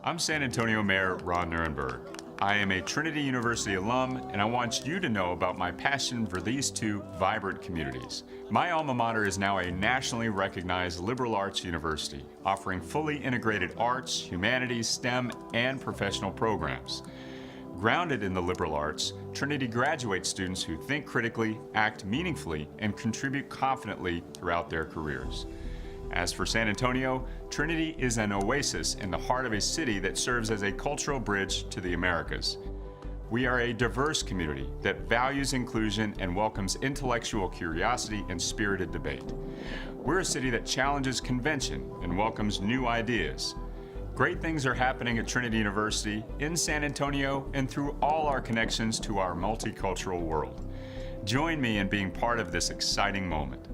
I'm San Antonio Mayor Ron Nirenberg. I am a Trinity University alum, and I want you to know about my passion for these two vibrant communities. My alma mater is now a nationally recognized liberal arts university, offering fully integrated arts, humanities, STEM, and professional programs. Grounded in the liberal arts, Trinity graduates students who think critically, act meaningfully, and contribute confidently throughout their careers. As for San Antonio, Trinity is an oasis in the heart of a city that serves as a cultural bridge to the Americas. We are a diverse community that values inclusion and welcomes intellectual curiosity and spirited debate. We're a city that challenges convention and welcomes new ideas. Great things are happening at Trinity University, in San Antonio, and through all our connections to our multicultural world. Join me in being part of this exciting moment.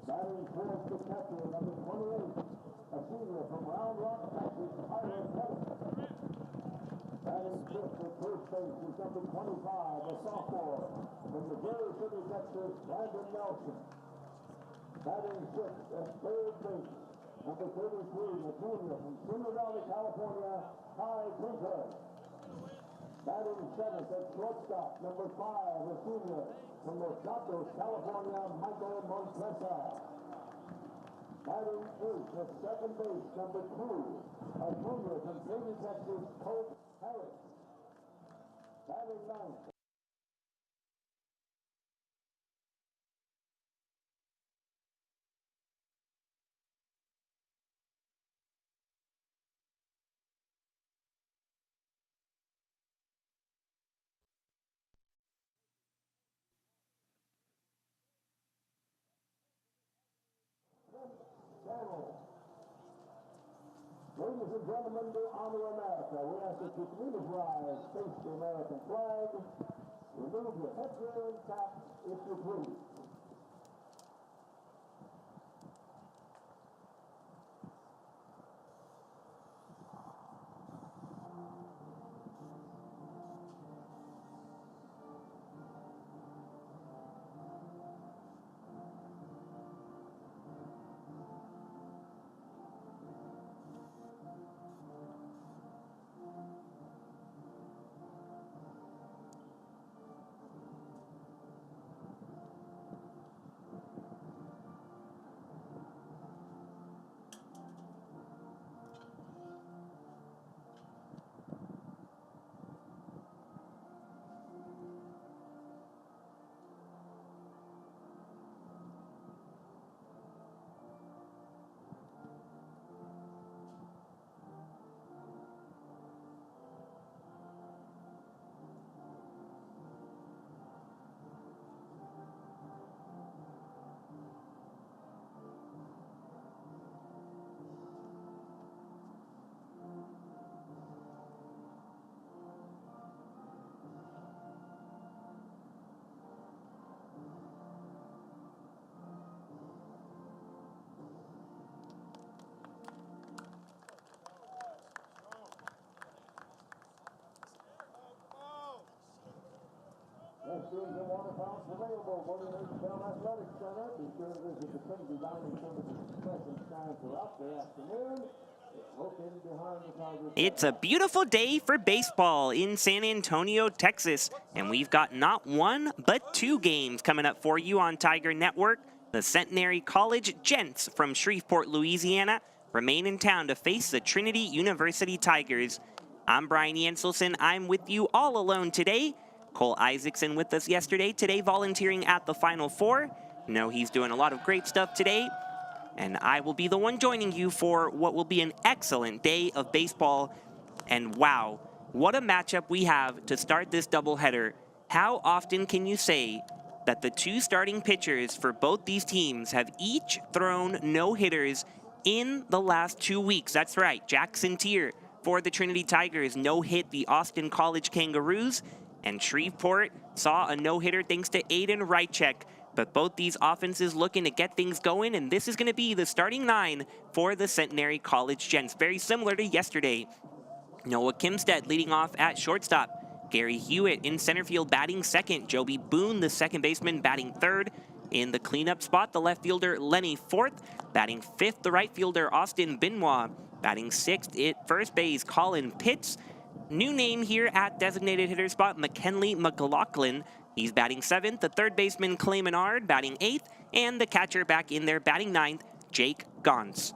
Batting towards the catcher, number 28, a senior from Round Rock, Texas, Tyler Pettit. Batting fifth, the first base is number 25, a sophomore from Missouri City, Texas, Brandon Nelson. Batting sixth at third base, number 33, a junior from Simi Valley, California, Ty Tinker. Batting seventh at shortstop, number 5, a senior from Los Gatos, California, Michael Montesa. Batting eighth at second base, number 2, a junior from Katy, Texas, Colt Harris. Batting ninth. Ladies and gentlemen, to honor America, we ask that you please rise, face the American flag, remove your headgear and cap, if you please. Restrooms and water fountains available for the Newtown Athletic Center. Be sure to visit the Trinity Dining Services concession stand throughout the afternoon. It's located behind the Tigers. It's a beautiful day for baseball in San Antonio, Texas, and we've got not one, but 2 games coming up for you on Tiger Network. The Centenary College Gents from Shreveport, Louisiana, remain in town to face the Trinity University Tigers. I'm Brian Yanselson. I'm with you all alone today. Cole Isaacson with us yesterday, today volunteering at the Final Four. No, he's doing a lot of great stuff today. And I will be the one joining you for what will be an excellent day of baseball. And wow, what a matchup we have to start this doubleheader. How often can you say that the 2 starting pitchers for both these teams have each thrown no-hitters in the last 2 weeks? That's right, Jackson Tier for the Trinity Tigers no-hit the Austin College Kangaroos, and Shreveport saw a no-hitter thanks to Aiden Rychek. But both these offenses looking to get things going, and this is going to be the starting 9 for the Centenary College Gents. Very similar to yesterday. Noah Kimstead leading off at shortstop. Gary Hewitt in center field batting second. Joby Boone, the second baseman, batting third. In the cleanup spot, the left fielder Lenny fourth. Batting fifth, the right fielder Austin Benoit. Batting sixth at first base, Colin Pitts. New name here at designated hitter spot, McKinley McLaughlin. He's batting 7th, the third baseman Clay Menard batting 8th, and the catcher back in there batting 9th, Jake Gauntz.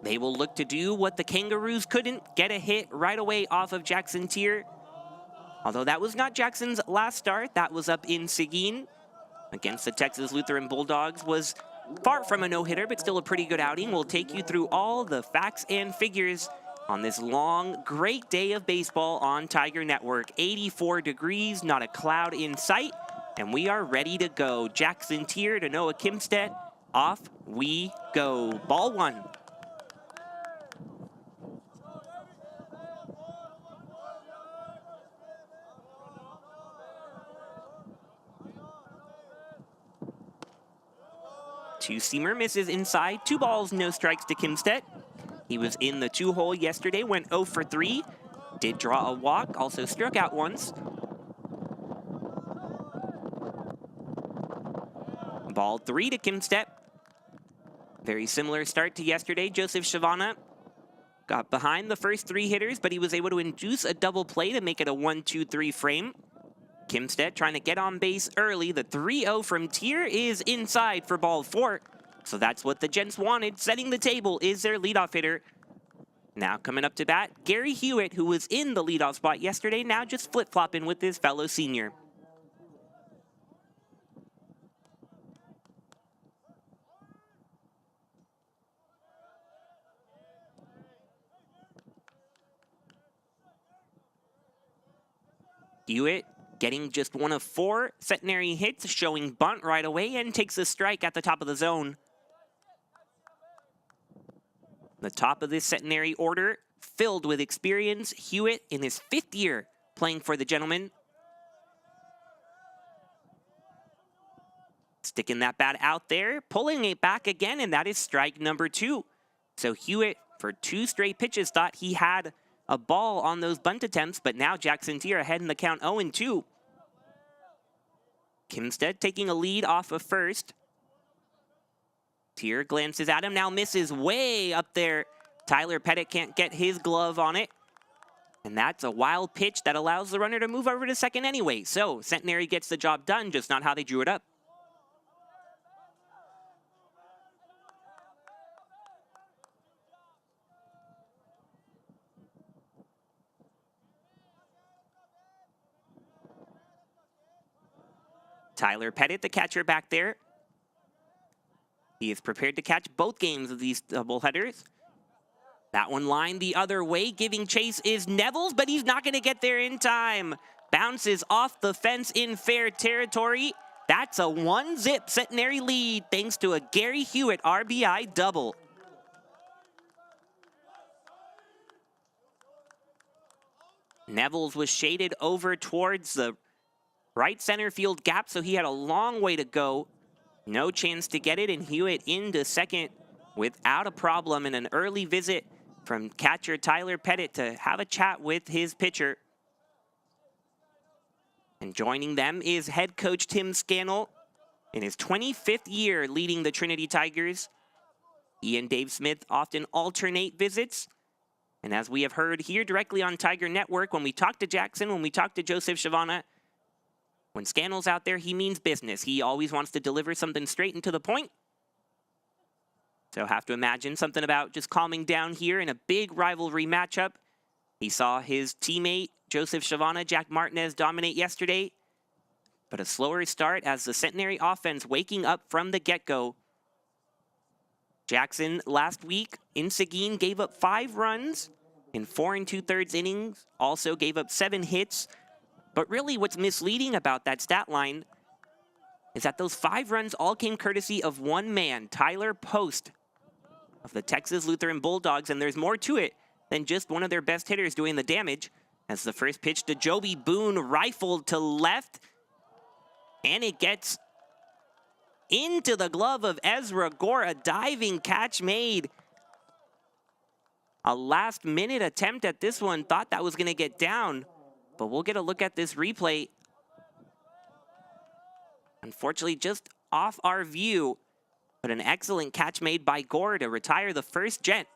They will look to do what the Kangaroos couldn't, get a hit right away off of Jackson Tier. Although that was not Jackson's last start, that was up in Seguin against the Texas Lutheran Bulldogs. Was far from a no-hitter, but still a pretty good outing. We'll take you through all the facts and figures on this long, great day of baseball on Tiger Network. 84 degrees, not a cloud in sight, and we are ready to go. Jackson Tier to Noah Kimstead. Off we go. Ball 1. Two-seamer misses inside. 2 balls, no strikes to Kimstead. He was in the 2-hole yesterday, went 0 for 3. Did draw a walk, also struck out once. Ball 3 to Kimstedt. Very similar start to yesterday. Joseph Shavana got behind the first 3 hitters, but he was able to induce a double play to make it a 1-2-3 frame. Kimstedt trying to get on base early. The 3-0 from Tier is inside for ball 4. So that's what the Gents wanted. Setting the table is their leadoff hitter. Now coming up to bat, Gary Hewitt, who was in the leadoff spot yesterday, now just flip-flopping with his fellow senior. Hewitt getting just 1 of 4 Centenary hits, showing bunt right away, and takes a strike at the top of the zone. The top of this Centenary order filled with experience. Hewitt in his 5th year playing for the Gentlemen. Sticking that bat out there, pulling it back again, and that is strike number 2. So Hewitt, for 2 straight pitches, thought he had a ball on those bunt attempts, but now Jackson Tier ahead in the count 0-2. Kimstedt taking a lead off of first. Tier glances at him, now misses way up there. Tyler Pettit can't get his glove on it. And that's a wild pitch that allows the runner to move over to second anyway. So Centenary gets the job done, just not how they drew it up. Tyler Pettit, the catcher back there. He is prepared to catch both games of these doubleheaders. That one lined the other way. Giving chase is Nevels, but he's not going to get there in time. Bounces off the fence in fair territory. That's a 1-zip Centenary lead thanks to a Gary Hewitt RBI double. Nevels was shaded over towards the right center field gap, so he had a long way to go. No chance to get it, and Hewitt into second without a problem, and an early visit from catcher Tyler Pettit to have a chat with his pitcher. And joining them is head coach Tim Scannell in his 25th year leading the Trinity Tigers. He and Dave Smith often alternate visits. And as we have heard here directly on Tiger Network, when we talk to Jackson, when we talk to Joseph Shavana, when Scannell's out there, he means business. He always wants to deliver something straight and to the point. So have to imagine something about just calming down here in a big rivalry matchup. He saw his teammate, Joseph Shavana, Jack Martinez, dominate yesterday. But a slower start as the Centenary offense waking up from the get-go. Jackson last week in Seguin gave up 5 runs in 4 2/3 innings. Also gave up 7 hits. But really what's misleading about that stat line is that those 5 runs all came courtesy of one man, Tyler Post of the Texas Lutheran Bulldogs, and there's more to it than just one of their best hitters doing the damage. As the first pitch to Joby Boone rifled to left, and it gets into the glove of Ezra Gore, a diving catch made. A last-minute attempt at this one, thought that was going to get down. But we'll get a look at this replay. Unfortunately, just off our view, but an excellent catch made by Gore to retire the first Gent.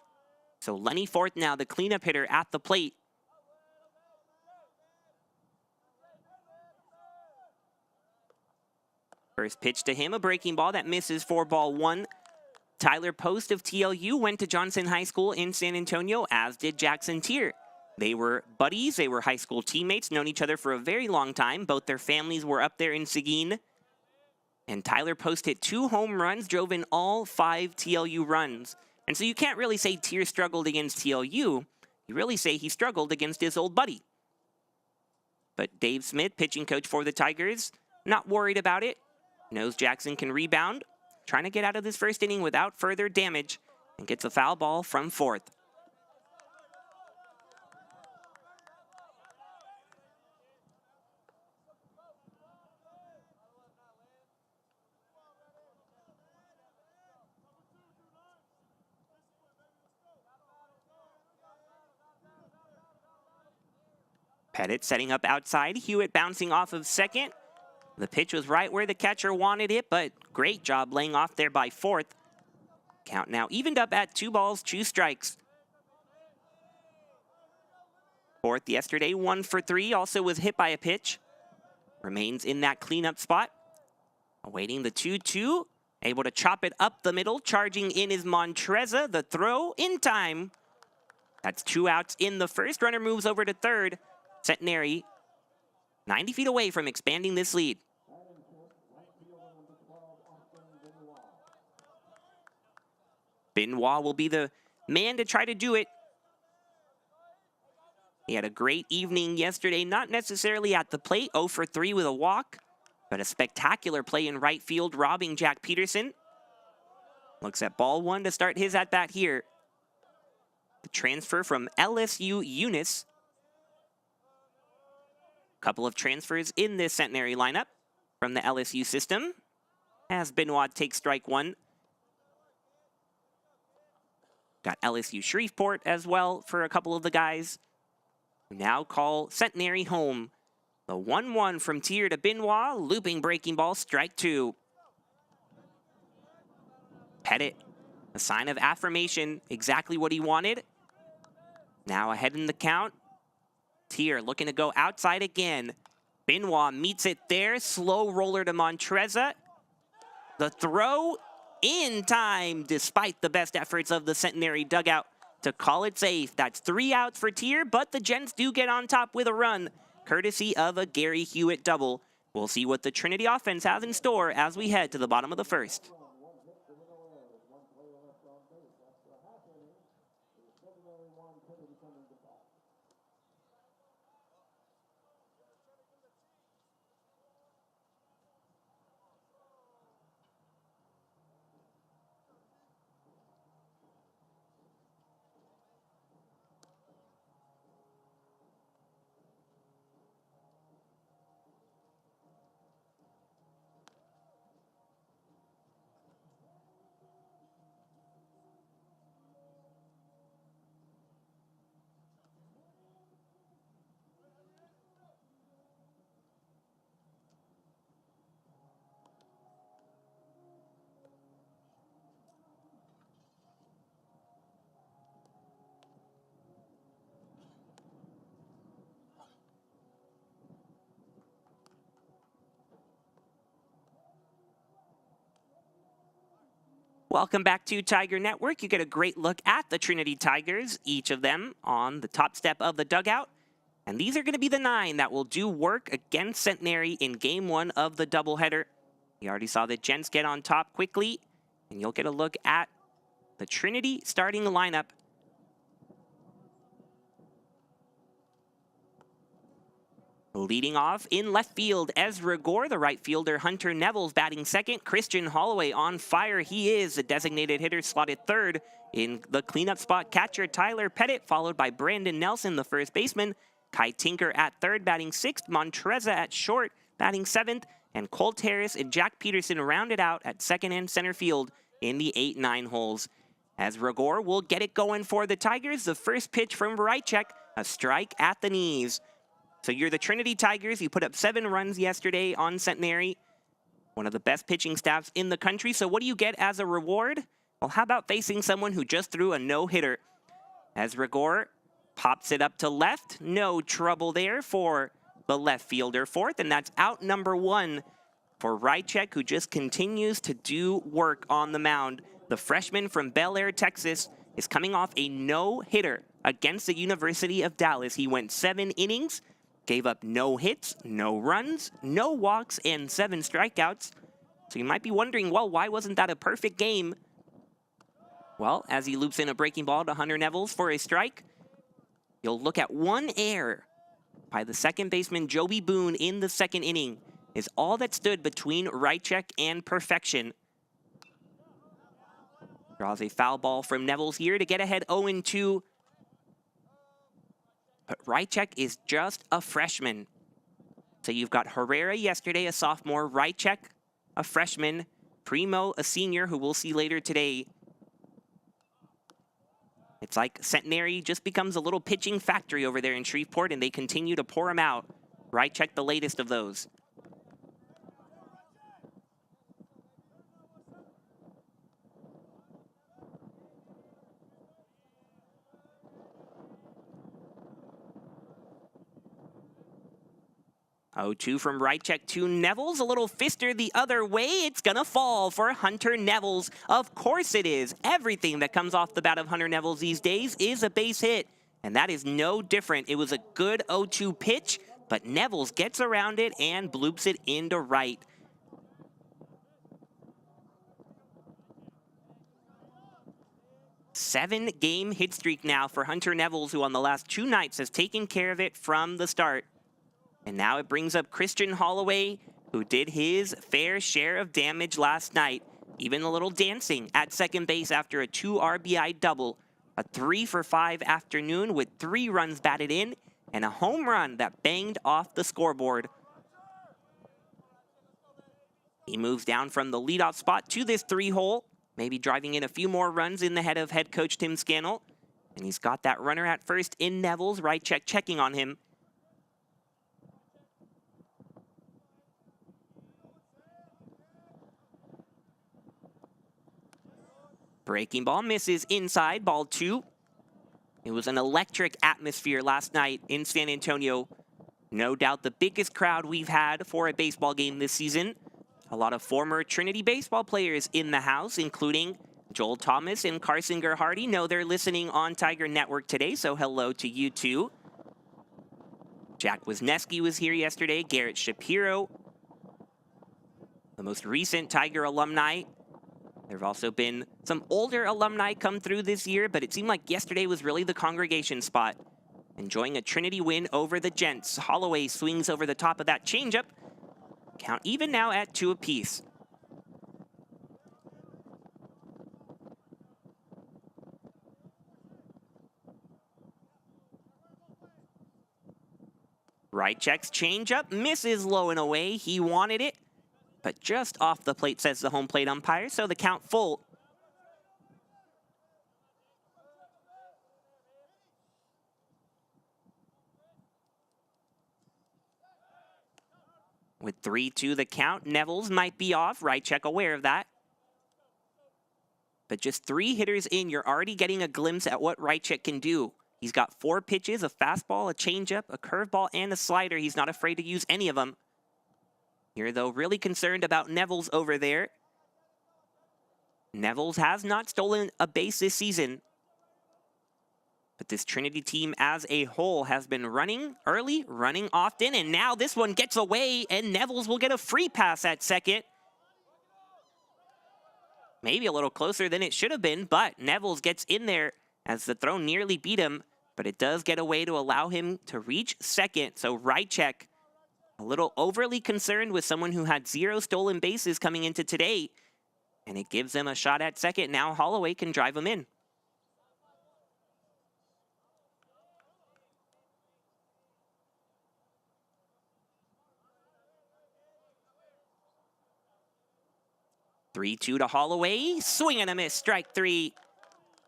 So Lenny Forth now the cleanup hitter at the plate. First pitch to him, a breaking ball that misses for ball 1. Tyler Post of TLU went to Johnson High School in San Antonio, as did Jackson Tier. They were buddies, they were high school teammates, known each other for a very long time. Both their families were up there in Seguin. And Tyler Post hit 2 home runs, drove in all 5 TLU runs. And so you can't really say Tier struggled against TLU. You really say he struggled against his old buddy. But Dave Smith, pitching coach for the Tigers, not worried about it. Knows Jackson can rebound. Trying to get out of this first inning without further damage. And gets a foul ball from Forth. Pettit setting up outside. Hewitt bouncing off of second. The pitch was right where the catcher wanted it, but great job laying off there by fourth. Count now evened up at 2 balls, 2 strikes. Fourth yesterday, 1 for 3, also was hit by a pitch. Remains in that cleanup spot. Awaiting the 2-2. Able to chop it up the middle. Charging in is Montreza. The throw in time. That's 2 outs in the first. Runner moves over to third. Centenary 90 feet away from expanding this lead. Benoit will be the man to try to do it. He had a great evening yesterday, not necessarily at the plate, 0 for 3 with a walk, but a spectacular play in right field, robbing Jack Peterson. Looks at ball 1 to start his at-bat here. The transfer from LSU Eunice. Couple of transfers in this Centenary lineup from the LSU system, as Benoit takes strike 1. Got LSU Shreveport as well for a couple of the guys who now call Centenary home. The 1-1 from Tier to Benoit, looping breaking ball, strike 2. Pettit, a sign of affirmation, exactly what he wanted. Now ahead in the count. Tier looking to go outside again. Benoit meets it there, slow roller to Montreza. The throw in time, despite the best efforts of the Centenary dugout to call it safe. That's 3 outs for Tier, but the Gents do get on top with a run, courtesy of a Gary Hewitt double. We'll see what the Trinity offense has in store as we head to the bottom of the first. Welcome back to Tiger Network. You get a great look at the Trinity Tigers, each of them on the top step of the dugout. And these are going to be the 9 that will do work against Centenary in Game 1 of the doubleheader. You already saw the Gents get on top quickly, and you'll get a look at the Trinity starting lineup. Leading off in left field, Ezra Gore, the right fielder. Hunter Neville's batting second. Christian Holloway on fire. He is a designated hitter, slotted third. In the cleanup spot, catcher Tyler Pettit, followed by Brandon Nelson, the first baseman. Kai Tinker at third, batting sixth. Montreza at short, batting seventh. And Colt Harris and Jack Peterson rounded out at second and center field in the 8-9 holes. Ezra Gore will get it going for the Tigers. The first pitch from Rychek, a strike at the knees. So you're the Trinity Tigers. You put up 7 runs yesterday on Centenary, one of the best pitching staffs in the country. So what do you get as a reward? Well, how about facing someone who just threw a no-hitter? Ezra Gore pops it up to left. No trouble there for the left fielder fourth, and that's out number 1 for Rychek, who just continues to do work on the mound. The freshman from Bel Air, Texas, is coming off a no-hitter against the University of Dallas. He went 7 innings, gave up no hits, no runs, no walks, and 7 strikeouts. So you might be wondering, well, why wasn't that a perfect game? Well, as he loops in a breaking ball to Hunter Nevels for a strike, you'll look at 1 error by the second baseman Joby Boone in the second inning is all that stood between Rychek and perfection. Draws a foul ball from Nevels here to get ahead 0-2. But Rychek is just a freshman. So you've got Herrera yesterday, a sophomore. Rychek, a freshman. Primo, a senior, who we'll see later today. It's like Centenary just becomes a little pitching factory over there in Shreveport, and they continue to pour them out. Right, check the latest of those. Oh, 2 from right check to Nevels. A little fister the other way. It's going to fall for Hunter Nevels. Of course it is. Everything that comes off the bat of Hunter Nevels these days is a base hit. And that is no different. It was a good 0-2 pitch, but Nevels gets around it and bloops it into right. Seven-game hit streak now for Hunter Nevels, who on the last 2 nights has taken care of it from the start. And now it brings up Christian Holloway, who did his fair share of damage last night. Even a little dancing at second base after a 2 RBI double. A 3-for-5 afternoon with 3 runs batted in and a home run that banged off the scoreboard. He moves down from the leadoff spot to this 3-hole, maybe driving in a few more runs in the head of head coach Tim Scannell. And he's got that runner at first in Nevels, right check checking on him. Breaking ball misses inside, ball 2. It was an electric atmosphere last night in San Antonio. No doubt the biggest crowd we've had for a baseball game this season. A lot of former Trinity baseball players in the house, including Joel Thomas and Carson Gerhardy. Know they're listening on Tiger Network today, so hello to you too. Jack Wisniewski was here yesterday, Garrett Shapiro, the most recent Tiger alumni. There have also been some older alumni come through this year, but it seemed like yesterday was really the congregation spot. Enjoying a Trinity win over the Gents. Holloway swings over the top of that changeup. Count even now at 2 apiece. Right checks changeup, misses low and away. He wanted it, but just off the plate, says the home plate umpire, so the count full. With 3-2 the count, Nevels might be off. Right check aware of that. But just 3 hitters in, you're already getting a glimpse at what right check can do. He's got 4 pitches, a fastball, a changeup, a curveball, and a slider. He's not afraid to use any of them. Here, though, really concerned about Nevels over there. Nevels has not stolen a base this season. But this Trinity team as a whole has been running early, running often, and now this one gets away, and Nevels will get a free pass at second. Maybe a little closer than it should have been, but Nevels gets in there as the throw nearly beat him, but it does get away to allow him to reach second. So right check, a little overly concerned with someone who had 0 stolen bases coming into today, and it gives them a shot at second. Now Holloway can drive him in. Three-two to Holloway, swing and a miss, strike 3.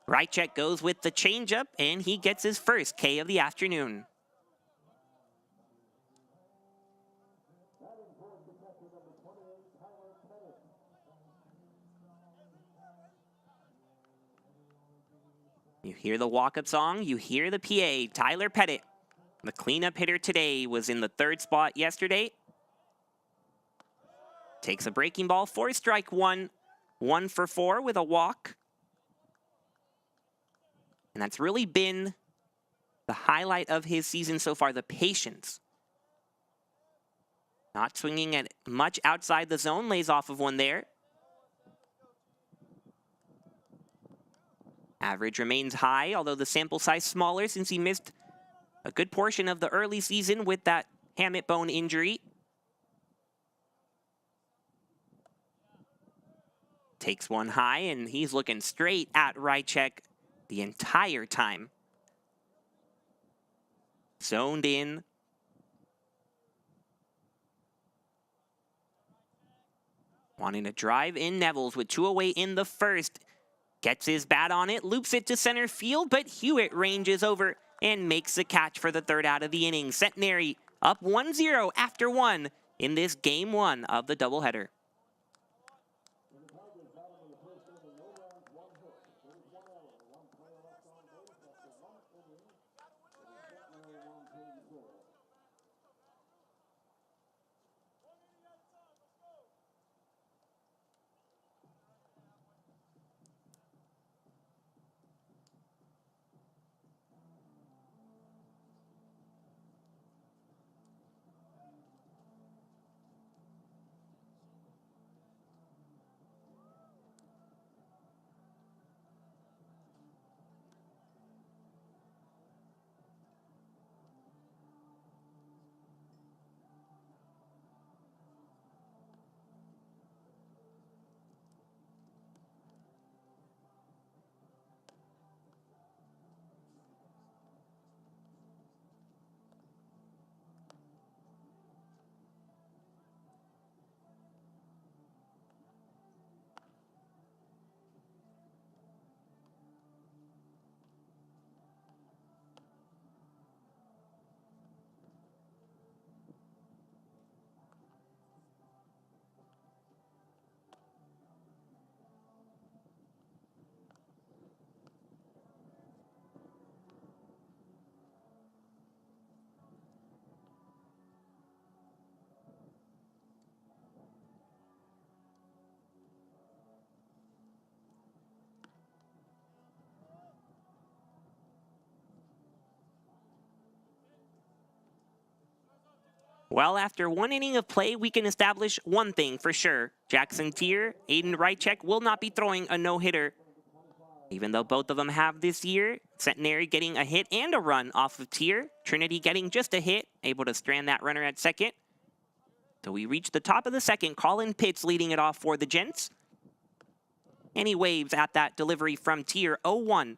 Right check goes with the changeup, and he gets his first K of the afternoon. You hear the walk-up song, you hear the PA, Tyler Pettit. The cleanup hitter today was in the 3rd spot yesterday. Takes a breaking ball for strike 1. 1 for 4 with a walk. And that's really been the highlight of his season so far, the patience. Not swinging at much outside the zone, lays off of one there. Average remains high, although the sample size smaller since he missed a good portion of the early season with that hamate bone injury. Takes one high, and he's looking straight at right check the entire time. Zoned in. Wanting to drive in Nevels with 2 away in the 1st. Gets his bat on it, loops it to center field, but Hewitt ranges over and makes the catch for the third out of the inning. Centenary up 1-0 after 1 in this game 1 of the doubleheader. Well, after 1 inning of play, we can establish one thing for sure. Jackson Tier, Aiden Rychek will not be throwing a no-hitter. Even though both of them have this year, Centenary getting a hit and a run off of Tier. Trinity getting just a hit, able to strand that runner at second. So we reach the top of the second. Colin Pitts leading it off for the Gents. And he waves at that delivery from Tier 0-1.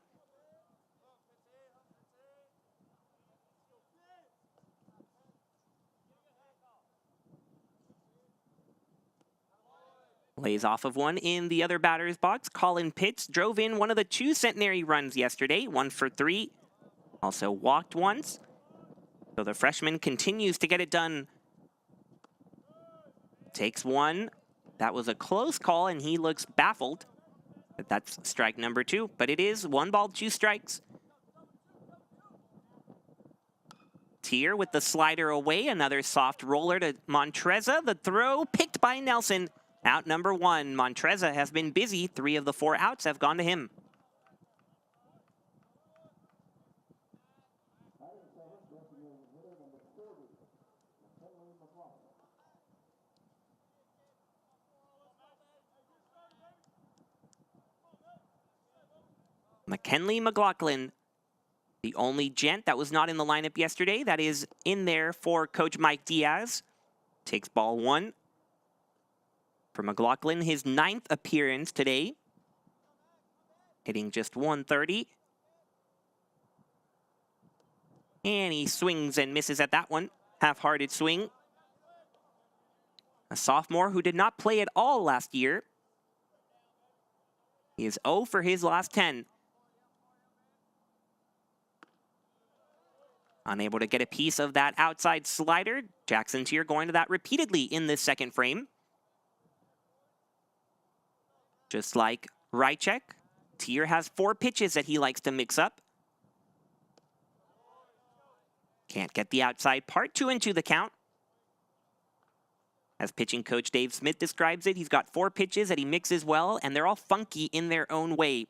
Lays off of one in the other batter's box. Colin Pitts drove in one of the 2 Centenary runs yesterday, 1 for 3. Also walked once. So the freshman continues to get it done. Takes one. That was a close call, and he looks baffled. But that's strike number 2. But it is 1 ball, 2 strikes. Tier with the slider away. Another soft roller to Montreza. The throw picked by Nelson. Out number 1, Montreza has been busy. 3 of the 4 outs have gone to him. McKinley McLaughlin, the only Gent that was not in the lineup yesterday, that is in there for Coach Mike Diaz. Takes ball 1. For McLaughlin, his 9th appearance today. Hitting just 130. And he swings and misses at that one. Half-hearted swing. A sophomore who did not play at all last year. He is 0 for his last 10. Unable to get a piece of that outside slider. Jackson Tier going to that repeatedly in this second frame. Just like Rychek, Tier has 4 pitches that he likes to mix up. Can't get the outside part. 2-2 the count. As pitching coach Dave Smith describes it, he's got 4 pitches that he mixes well, and they're all funky in their own way.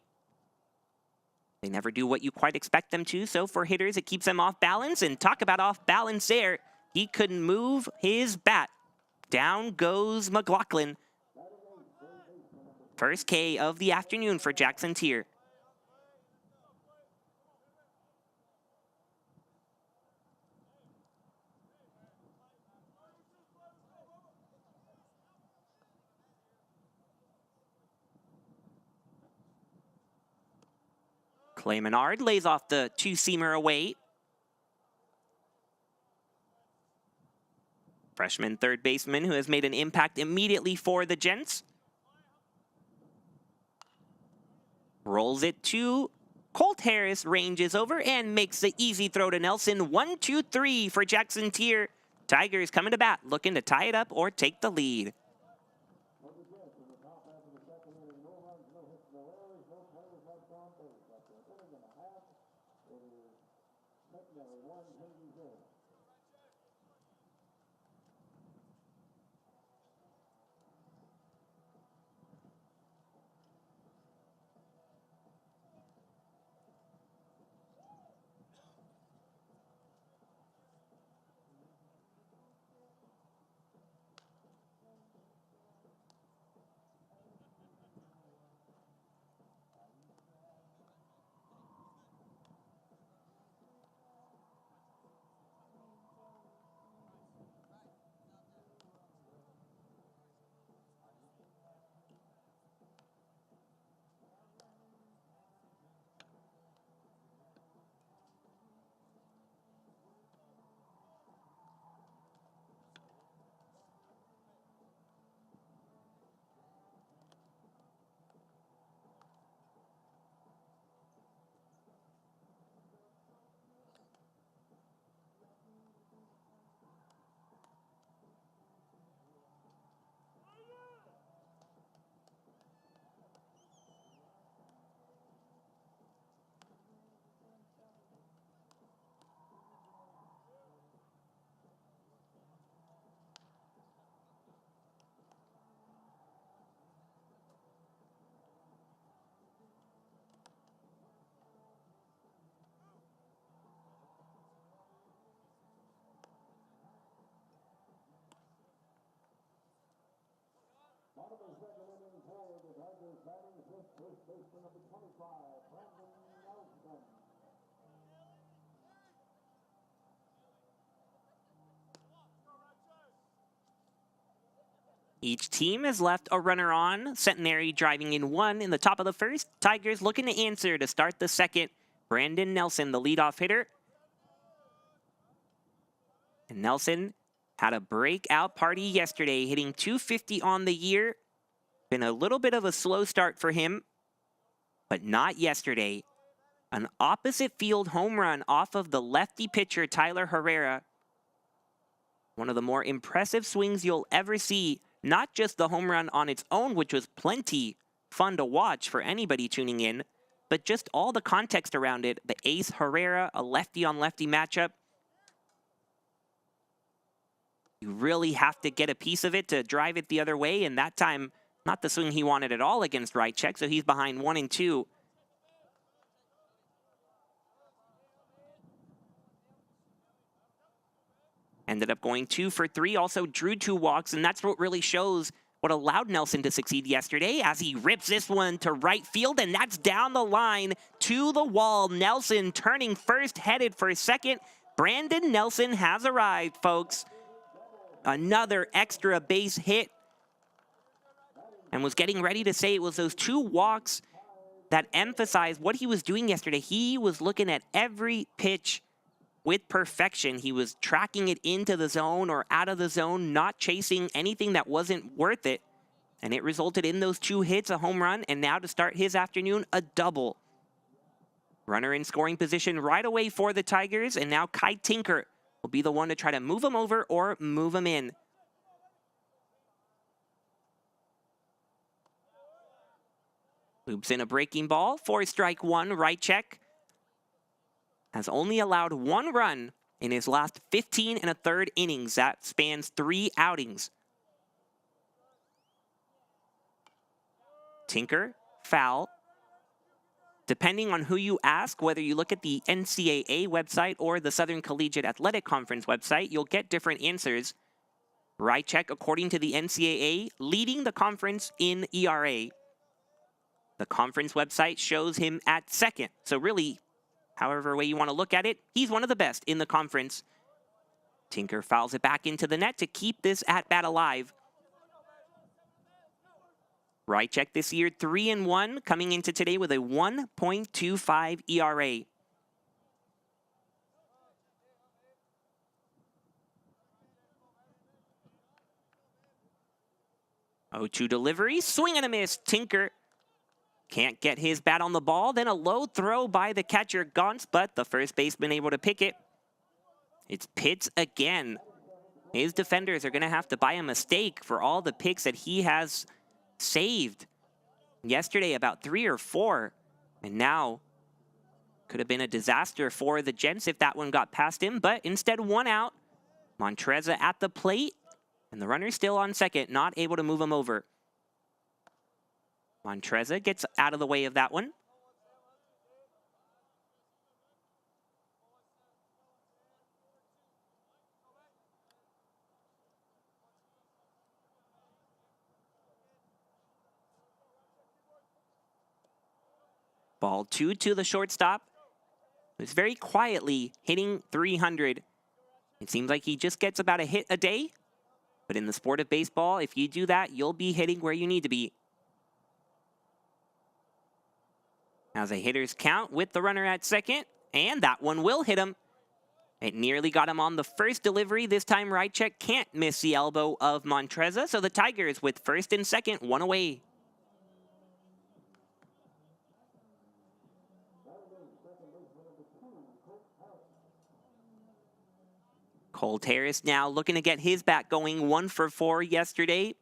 They never do what you quite expect them to, so for hitters, it keeps them off balance. And talk about off balance there. He couldn't move his bat. Down goes McLaughlin. First K of the afternoon for Jackson Tier. Clay Menard lays off the 2-seamer away. Freshman third baseman who has made an impact immediately for the Gents. Rolls it to Colt Harris, ranges over and makes the easy throw to Nelson. 1-2-3 for Jackson Tier. Tigers coming to bat, looking to tie it up or take the lead. Bottom of the second inning for the Tigers, batting fifth, first baseman number 25, Brandon Nelson. Each team has left a runner on. Centenary driving in one in the top of the first. Tigers looking to answer to start the second. Brandon Nelson, the leadoff hitter. And Nelson had a breakout party yesterday, hitting .250 on the year. Been a little bit of a slow start for him, but not yesterday. An opposite field home run off of the lefty pitcher, Tyler Herrera. One of the more impressive swings you'll ever see. Not just the home run on its own, which was plenty fun to watch for anybody tuning in, but just all the context around it. The ace Herrera, a lefty-on-lefty matchup. You really have to get a piece of it to drive it the other way, and that time, not the swing he wanted at all against right check, so he's behind 1-2. Ended up going 2 for 3, also drew 2 walks, and that's what really shows what allowed Nelson to succeed yesterday as he rips this one to right field, and that's down the line to the wall. Nelson turning first, headed for second. Brandon Nelson has arrived, folks. Another extra base hit, and was getting ready to say it was those 2 walks that emphasized what he was doing yesterday. He was looking at every pitch with perfection. He was tracking it into the zone or out of the zone, not chasing anything that wasn't worth it. And it resulted in those 2 hits, a home run, and now to start his afternoon, a double. Runner in scoring position right away for the Tigers, and now Kai Tinker will be the one to try to move him over or move him in. Loops in a breaking ball for strike 1, right check. Has only allowed 1 run in his last 15 1/3 innings. That spans 3 outings. Tinker, foul. Depending on who you ask, whether you look at the NCAA website or the Southern Collegiate Athletic Conference website, you'll get different answers. Right check, according to the NCAA, leading the conference in ERA. The conference website shows him at second. So really, however way you want to look at it, he's one of the best in the conference. Tinker fouls it back into the net to keep this at-bat alive. Right check this year, 3-1, coming into today with a 1.25 ERA. Oh, 2 delivery, swing and a miss. Tinker Can't get his bat on the ball. Then a low throw by the catcher, Gauntz, but the first baseman able to pick it. It's Pitts again. His defenders are going to have to buy a mistake for all the picks that he has saved. Yesterday, about 3 or 4. And now, could have been a disaster for the Gents if that one got past him. But instead, 1 out. Montreza at the plate. And the runner still on second, not able to move him over. Montreza gets out of the way of that one. Ball 2 to the shortstop. It's very quietly hitting 300. It seems like he just gets about a hit a day. But in the sport of baseball, if you do that, you'll be hitting where you need to be. As a hitter's count with the runner at second. And that one will hit him. It nearly got him on the first delivery. This time, Rychek can't miss the elbow of Montreza. So the Tigers with first and second, 1 away. Colt Harris now looking to get his bat going, 1 for 4 yesterday.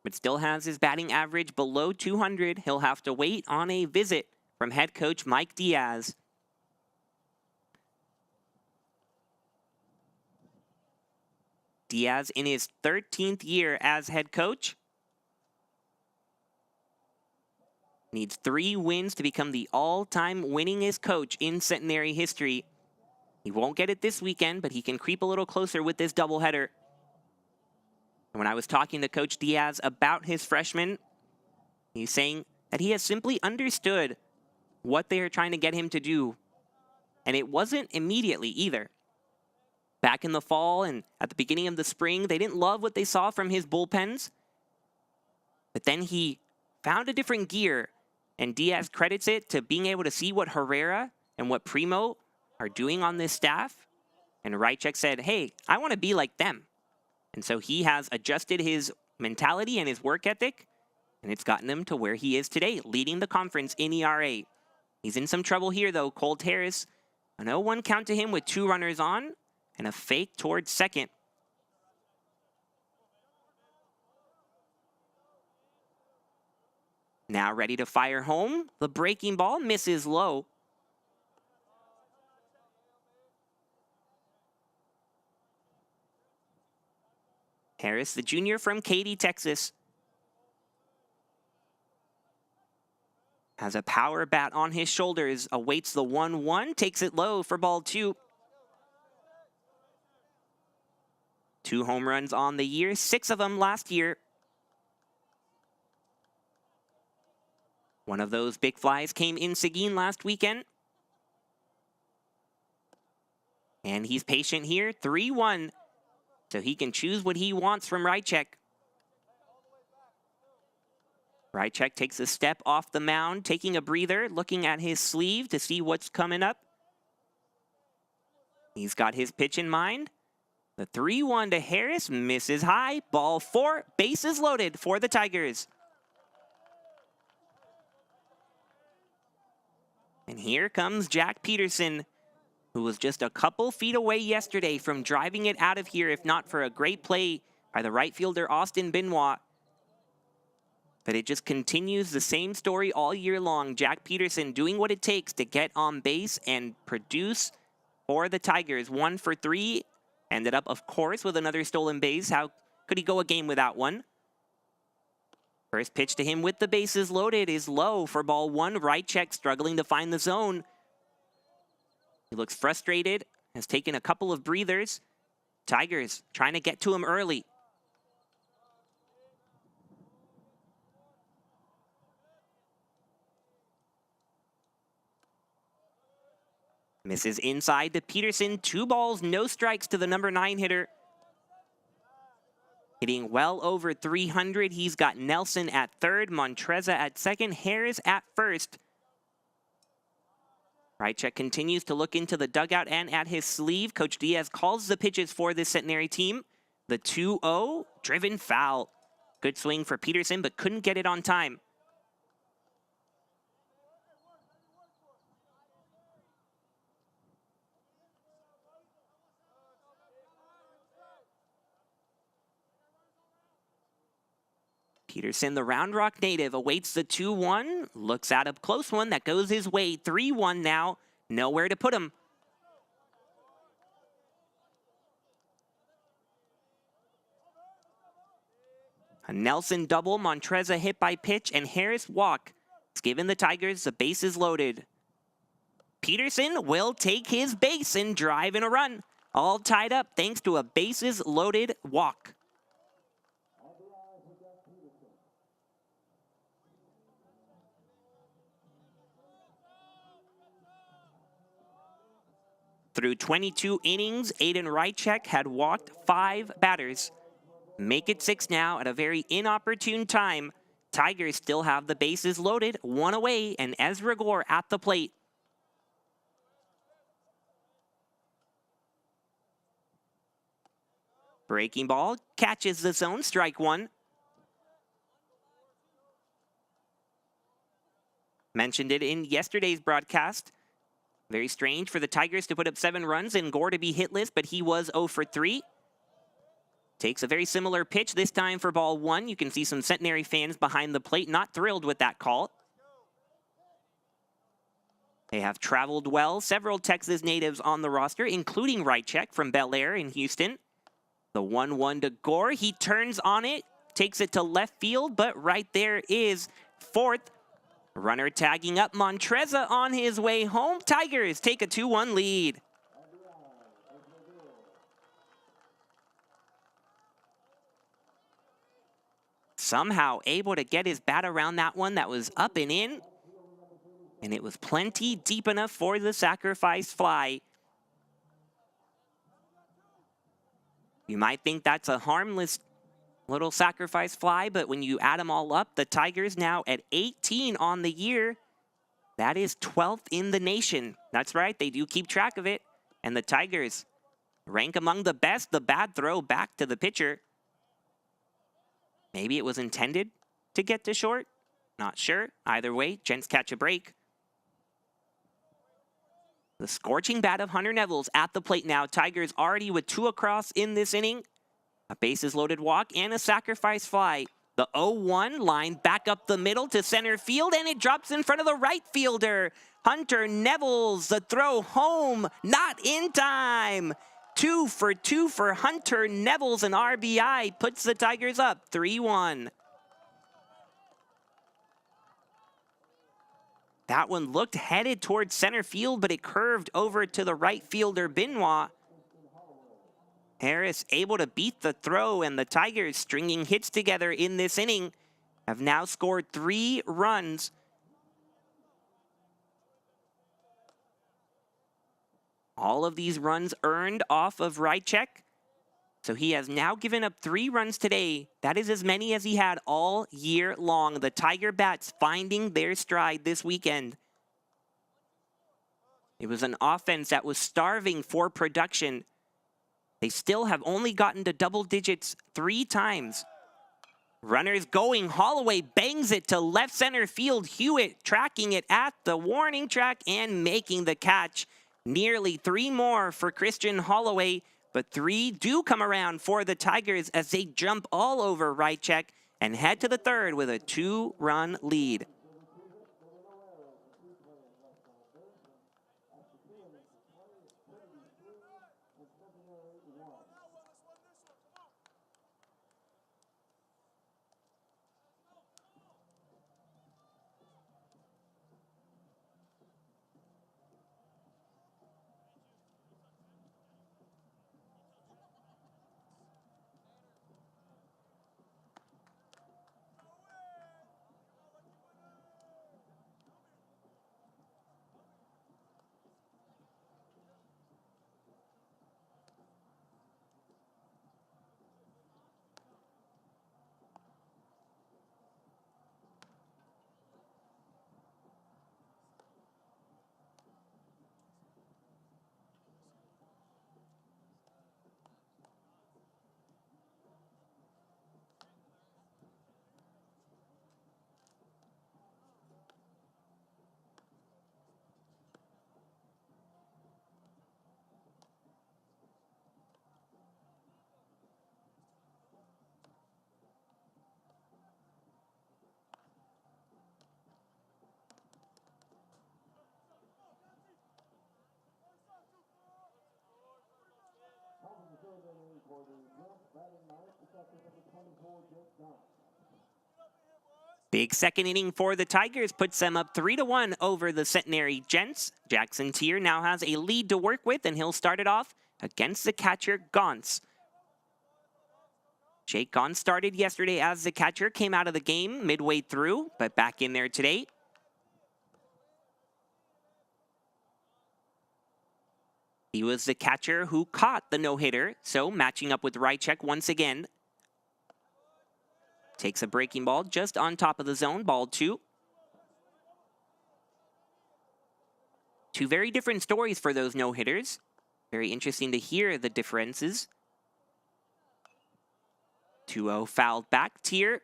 But still has his batting average below 200. He'll have to wait on a visit from head coach Mike Diaz. Diaz in his 13th year as head coach. Needs 3 wins to become the all-time winningest coach in Centenary history. He won't get it this weekend, but he can creep a little closer with this doubleheader. And when I was talking to Coach Diaz about his freshmen, he's saying that he has simply understood what they are trying to get him to do. And it wasn't immediately either. Back in the fall and at the beginning of the spring, they didn't love what they saw from his bullpens. But then he found a different gear, and Diaz credits it to being able to see what Herrera and what Primo are doing on this staff. And Rychek said, hey, I want to be like them. And so he has adjusted his mentality and his work ethic, and it's gotten him to where he is today, leading the conference in ERA. He's in some trouble here, though. Colt Harris, an 0-1 count to him with 2 runners on, and a fake towards second. Now ready to fire home. The breaking ball misses low. Harris, the junior from Katy, Texas, has a power bat on his shoulders, awaits the 1-1, takes it low for ball 2. 2 home runs on the year, 6 of them last year. One of those big flies came in Seguin last weekend. And he's patient here, 3-1. So he can choose what he wants from Rychek. Rychek takes a step off the mound, taking a breather, looking at his sleeve to see what's coming up. He's got his pitch in mind. The 3-1 to Harris misses high. Ball 4, bases loaded for the Tigers. And here comes Jack Peterson, who was just a couple feet away yesterday from driving it out of here, if not for a great play by the right fielder, Austin Benoit. But it just continues the same story all year long. Jack Peterson doing what it takes to get on base and produce for the Tigers. 1 for 3. Ended up, of course, with another stolen base. How could he go a game without one? First pitch to him with the bases loaded is low for ball 1. Rychek struggling to find the zone. He looks frustrated, has taken a couple of breathers. Tigers trying to get to him early. Misses inside to Peterson. 2 balls, no strikes to the number 9 hitter. Hitting well over 300. He's got Nelson at third, Montreza at second, Harris at first. Rychek continues to look into the dugout and at his sleeve. Coach Diaz calls the pitches for this Centenary team. The 2-0, driven foul. Good swing for Peterson, but couldn't get it on time. Peterson, the Round Rock native, awaits the 2-1, looks at a close one that goes his way. 3-1 now, nowhere to put him. A Nelson double, Montreza hit by pitch, and Harris walk. It's given the Tigers the bases loaded. Peterson will take his base and drive in a run. All tied up thanks to a bases loaded walk. Through 22 innings, Aiden Rychek had walked 5 batters. Make it 6 now at a very inopportune time. Tigers still have the bases loaded, 1 away, and Ezra Gore at the plate. Breaking ball, catches the zone, strike 1. Mentioned it in yesterday's broadcast. Very strange for the Tigers to put up 7 runs and Gore to be hitless, but he was 0 for 3. Takes a very similar pitch, this time for ball 1. You can see some Centenary fans behind the plate not thrilled with that call. They have traveled well. Several Texas natives on the roster, including Rychek from Bel Air in Houston. The 1-1 to Gore. He turns on it, takes it to left field, but right there is fourth. Runner tagging up, Montreza on his way home. Tigers take a 2-1 lead. Somehow able to get his bat around that one that was up and in. And it was plenty deep enough for the sacrifice fly. You might think that's a harmless little sacrifice fly, but when you add them all up, the Tigers now at 18 on the year. That is 12th in the nation. That's right, they do keep track of it. And the Tigers rank among the best. The bad throw back to the pitcher. Maybe it was intended to get to short. Not sure. Either way, Gents catch a break. The scorching bat of Hunter Neville's at the plate now. Tigers already with 2 across in this inning. A bases loaded walk and a sacrifice fly. The 0-1 line back up the middle to center field, and it drops in front of the right fielder. Hunter Neville's, the throw home, not in time. 2 for 2 for Hunter Neville's, an RBI puts the Tigers up 3-1. That one looked headed towards center field, but it curved over to the right fielder, Benoit. Harris able to beat the throw, and the Tigers, stringing hits together in this inning, have now scored 3 runs. All of these runs earned off of Rychek. So he has now given up 3 runs today. That is as many as he had all year long. The Tiger bats finding their stride this weekend. It was an offense that was starving for production. They still have only gotten to double digits 3 times. Runners going, Holloway bangs it to left center field. Hewitt tracking it at the warning track and making the catch. Nearly 3 more for Christian Holloway, but 3 do come around for the Tigers as they jump all over Rychek and head to the 3rd with a 2-run lead. Big second inning for the Tigers puts them up 3-1 over the Centenary Gents. Jackson Tier now has a lead to work with, and he'll start it off against the catcher, Gauntz. Jake Gauntz started yesterday as the catcher, came out of the game midway through, but back in there today. He was the catcher who caught the no-hitter, so matching up with Rychek once again. Takes a breaking ball just on top of the zone, ball 2. Two very different stories for those no-hitters. Very interesting to hear the differences. 2-0 fouled back. Tier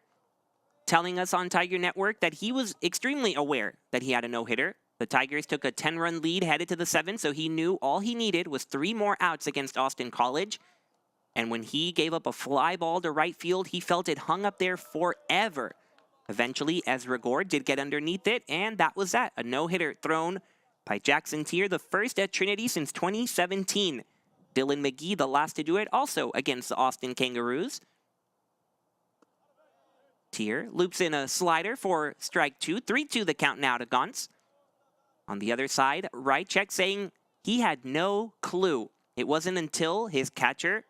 telling us on Tiger Network that he was extremely aware that he had a no-hitter. The Tigers took a 10-run lead headed to the 7th, so he knew all he needed was 3 more outs against Austin College. And when he gave up a fly ball to right field, he felt it hung up there forever. Eventually, Ezra Gore did get underneath it, and that was that. A no-hitter thrown by Jackson Tier, the first at Trinity since 2017. Dylan McGee, the last to do it, also against the Austin Kangaroos. Tier loops in a slider for strike 2. 3-2 the count now to Gauntz. On the other side, Rychek saying he had no clue. It wasn't until his catcher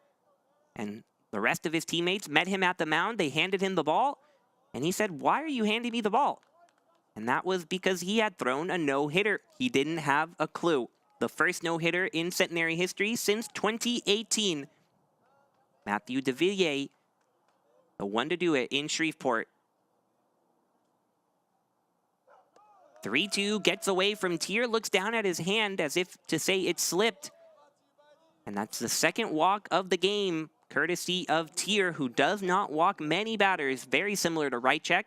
and the rest of his teammates met him at the mound, they handed him the ball, and he said, "Why are you handing me the ball?" And that was because he had thrown a no-hitter. He didn't have a clue. The first no-hitter in Centenary history since 2018. Matthew DeVilliers, the one to do it in Shreveport. 3-2 gets away from Tier, looks down at his hand as if to say it slipped. And that's the second walk of the game, courtesy of Tier, who does not walk many batters, very similar to Rychek.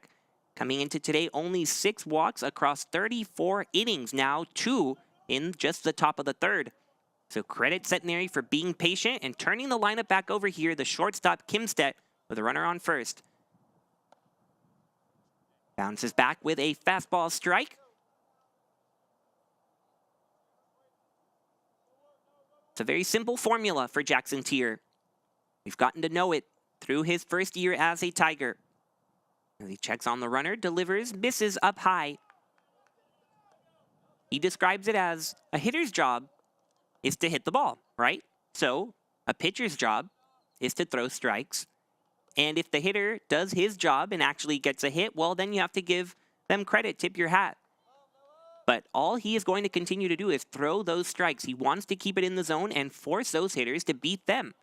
Coming into today, only 6 walks across 34 innings now, 2 in just the top of the 3rd. So credit Centenary for being patient and turning the lineup back over here. The shortstop, Kimstedt, with a runner on first. Bounces back with a fastball strike. It's a very simple formula for Jackson Tier. We've gotten to know it through his first year as a Tiger. As he checks on the runner, delivers, misses up high. He describes it as a hitter's job is to hit the ball, right? So a pitcher's job is to throw strikes. And if the hitter does his job and actually gets a hit, well, then you have to give them credit, tip your hat. But all he is going to continue to do is throw those strikes. He wants to keep it in the zone and force those hitters to beat them.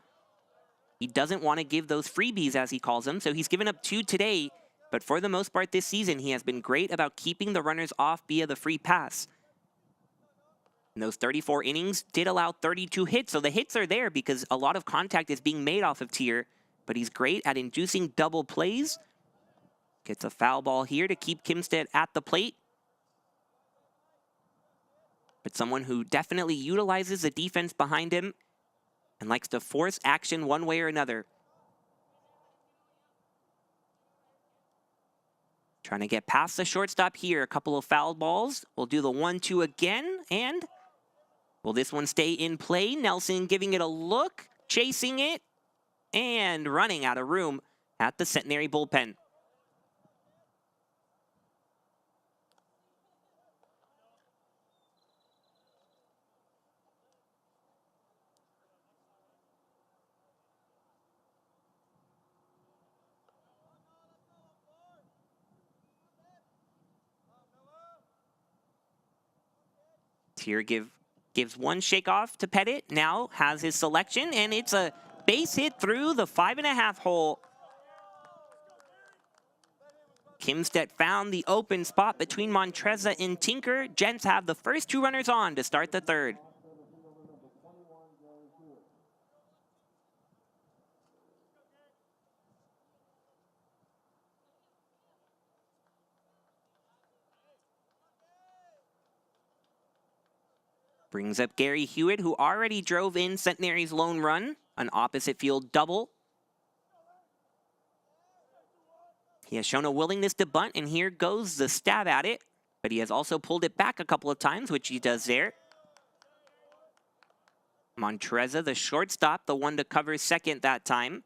He doesn't want to give those freebies, as he calls them, so he's given up 2 today. But for the most part this season, he has been great about keeping the runners off via the free pass. And those 34 innings did allow 32 hits, so the hits are there because a lot of contact is being made off of Tier. But he's great at inducing double plays. Gets a foul ball here to keep Kimstedt at the plate. But someone who definitely utilizes the defense behind him and likes to force action one way or another. Trying to get past the shortstop here. A couple of foul balls. We'll do the 1-2 again. And will this one stay in play? Nelson giving it a look, chasing it, and running out of room at the Centenary bullpen. Tier gives one shake off to Pettit. Now has his selection, and it's a base hit through the 5.5 hole. Kimstedt found the open spot between Montreza and Tinker. Gents have the first 2 runners on to start the 3rd. Brings up Gary Hewitt, who already drove in Centenary's lone run, an opposite field double. He has shown a willingness to bunt, and here goes the stab at it. But he has also pulled it back a couple of times, which he does there. Montreza, the shortstop, the one to cover second that time.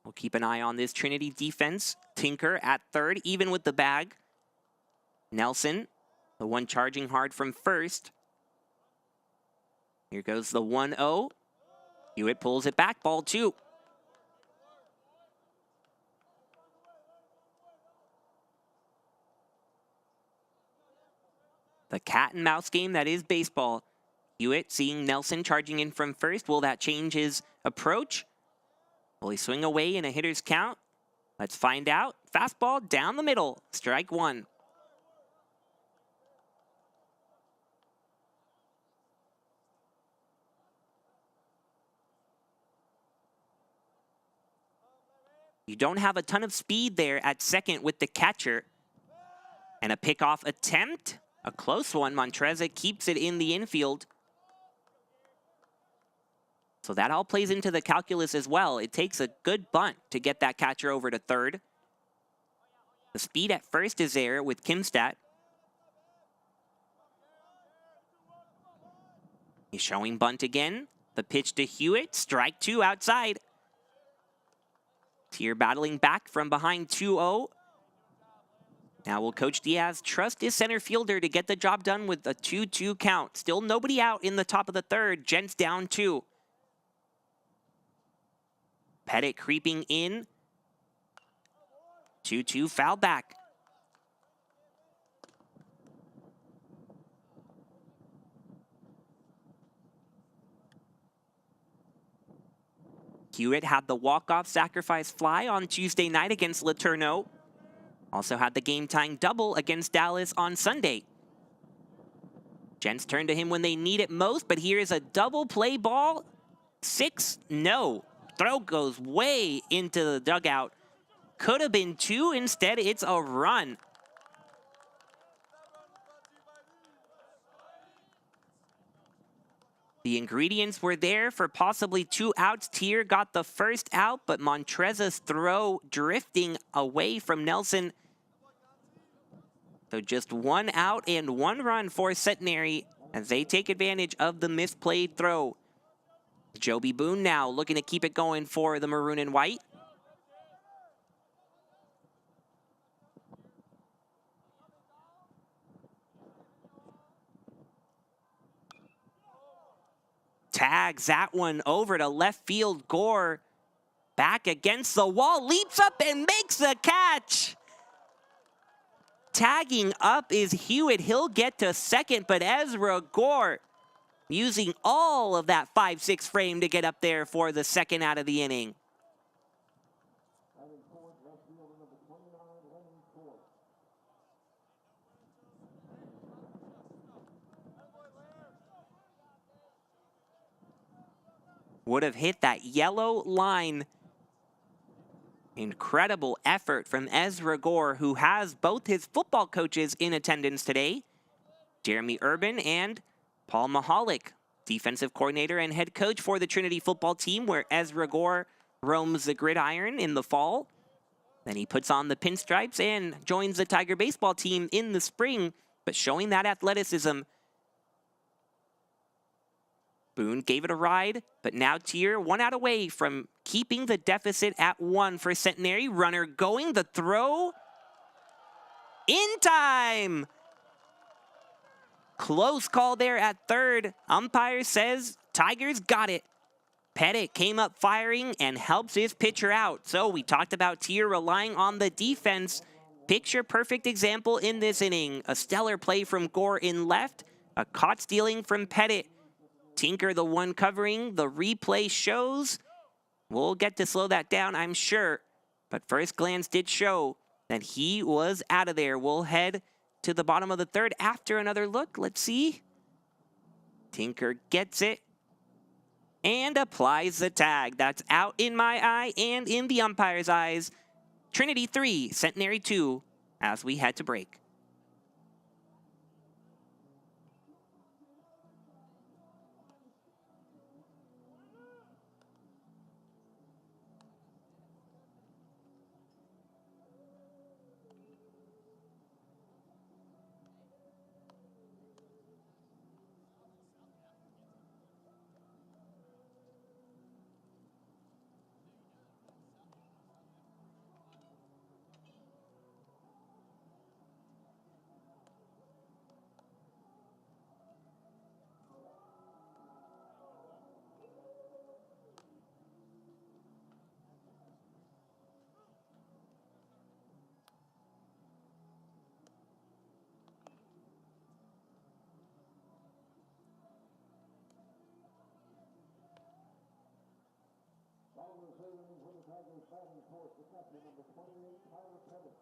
We'll keep an eye on this Trinity defense. Tinker at third, even with the bag. Nelson, the one charging hard from first. Here goes the 1-0. Hewitt pulls it back, ball 2. The cat and mouse game that is baseball. Hewitt seeing Nelson charging in from first. Will that change his approach? Will he swing away in a hitter's count? Let's find out. Fastball down the middle. Strike 1. You don't have a ton of speed there at second with the catcher. And a pickoff attempt. A close one. Montreza keeps it in the infield. So that all plays into the calculus as well. It takes a good bunt to get that catcher over to third. The speed at first is there with Kimstat. He's showing bunt again. The pitch to Hewitt. Strike 2 outside. Tier battling back from behind 2-0. Now will Coach Diaz trust his center fielder to get the job done with a 2-2 count. Still nobody out in the top of the third. Gents down 2. Pettit creeping in. 2-2 foul back. Hewitt had the walk-off sacrifice fly on Tuesday night against Laterno. Also had the game-tying double against Dallas on Sunday. Gents turn to him when they need it most, but here's a double play ball. 6, no. Throw goes way into the dugout. Could have been 2, instead it's a run. The ingredients were there for possibly 2 outs. Tier got the first out, but Montreza's throw drifting away from Nelson. So just 1 out and 1 run for Centenary as they take advantage of the misplayed throw. Joby Boone now looking to keep it going for the maroon and white. Tags that one over to left field. Gore back against the wall, leaps up and makes the catch. Tagging up is Hewitt. He'll get to second, but Ezra Gore using all of that 5-6 frame to get up there for the second out of the inning. Would have hit that yellow line. Incredible effort from Ezra Gore, who has both his football coaches in attendance today. Jeremy Urban and Paul Mahalik, defensive coordinator and head coach for the Trinity football team, where Ezra Gore roams the gridiron in the fall. Then he puts on the pinstripes and joins the Tiger baseball team in the spring, but showing that athleticism. Boone gave it a ride, but now Tier 1 out away from keeping the deficit at 1 for Centenary. Runner going, the throw in time. Close call there at third. Umpire says Tigers got it. Pettit came up firing and helps his pitcher out. So we talked about Tier relying on the defense. Picture perfect example in this inning. A stellar play from Gore in left, a caught stealing from Pettit. Tinker the one covering. The replay shows. We'll get to slow that down, I'm sure. But first glance did show that he was out of there. We'll head to the bottom of the third after another look. Let's see. Tinker gets it and applies the tag. That's out in my eye and in the umpire's eyes. Trinity 3, Centenary 2, as we head to break. Tigers batting fourth, the catcher, number 28, Tyler Pettit.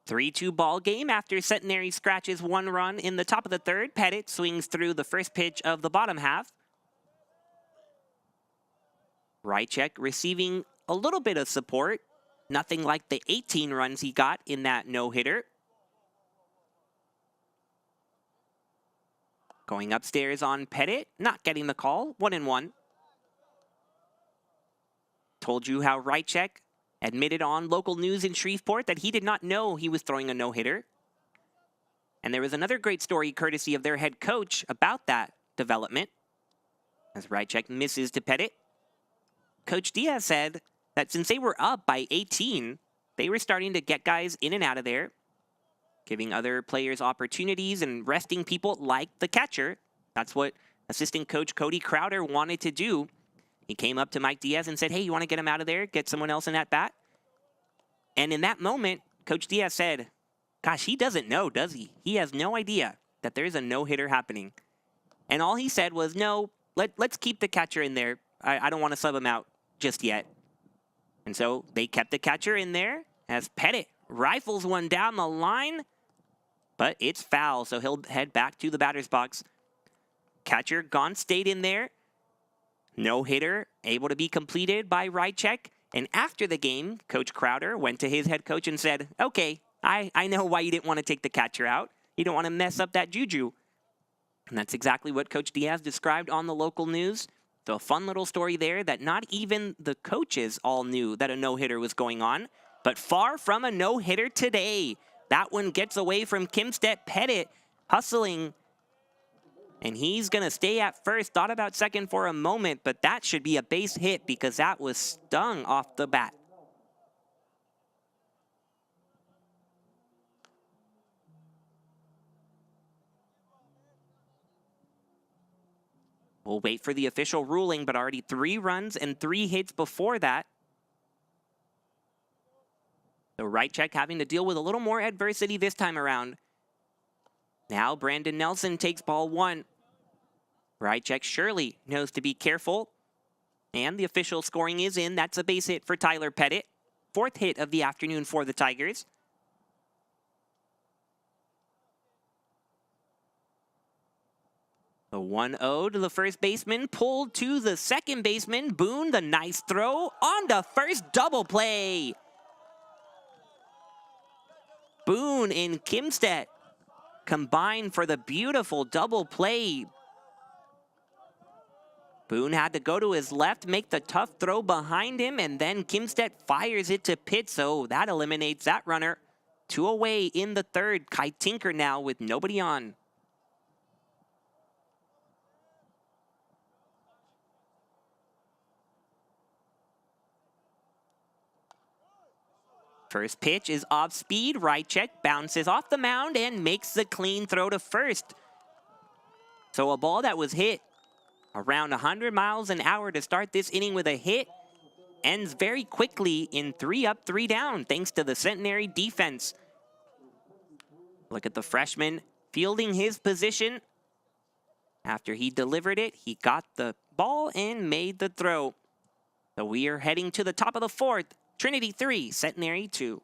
Three-two ball game after Centenary scratches one run in the top of the third. Pettit swings through the first pitch of the bottom half. Rychek receiving a little bit of support. Nothing like the 18 runs he got in that no-hitter. Going upstairs on Pettit, not getting the call, 1-1. Told you how Rychek admitted on local news in Shreveport that he did not know he was throwing a no-hitter. And there was another great story courtesy of their head coach about that development. As Rychek misses to Pettit, Coach Diaz said that since they were up by 18, they were starting to get guys in and out of there, giving other players opportunities and resting people like the catcher. That's what assistant coach Cody Crowder wanted to do. He came up to Mike Diaz and said, hey, you want to get him out of there, get someone else in at bat? And in that moment, Coach Diaz said, gosh, he doesn't know, does he? He has no idea that there's a no-hitter happening. And all he said was, no, let's keep the catcher in there. I don't want to sub him out just yet. And so they kept the catcher in there as Pettit rifles one down the line, but it's foul, so he'll head back to the batter's box. Catcher Gaunt stayed in there. No hitter able to be completed by Rychek. And after the game, Coach Crowder went to his head coach and said, okay, I know why you didn't want to take the catcher out. You don't want to mess up that juju. And that's exactly what Coach Diaz described on the local news. So a fun little story there that not even the coaches all knew that a no-hitter was going on. But far from a no-hitter today. That one gets away from Kimstedt. Pettit hustling. And he's going to stay at first. Thought about second for a moment, but that should be a base hit because that was stung off the bat. We'll wait for the official ruling, but already 3 runs and 3 hits before that. So Rychek having to deal with a little more adversity this time around. Now Brandon Nelson takes ball 1. Rychek surely knows to be careful. And the official scoring is in. That's a base hit for Tyler Pettit. 4th hit of the afternoon for the Tigers. The 1-0 to the first baseman, pulled to the second baseman. Boone, the nice throw on the first double play. Boone and Kimstedt combined for the beautiful double play. Boone had to go to his left, make the tough throw behind him, and then Kimstedt fires it to Pitt, so that eliminates that runner. 2 away in the third. Kai Tinker now with nobody on. First pitch is off speed. Rychek bounces off the mound and makes the clean throw to first. So a ball that was hit around 100 miles an hour to start this inning with a hit ends very quickly in 3 up, 3 down, thanks to the Centenary defense. Look at the freshman fielding his position. After he delivered it, he got the ball and made the throw. So we are heading to the top of the 4th. Trinity 3, Centenary 2.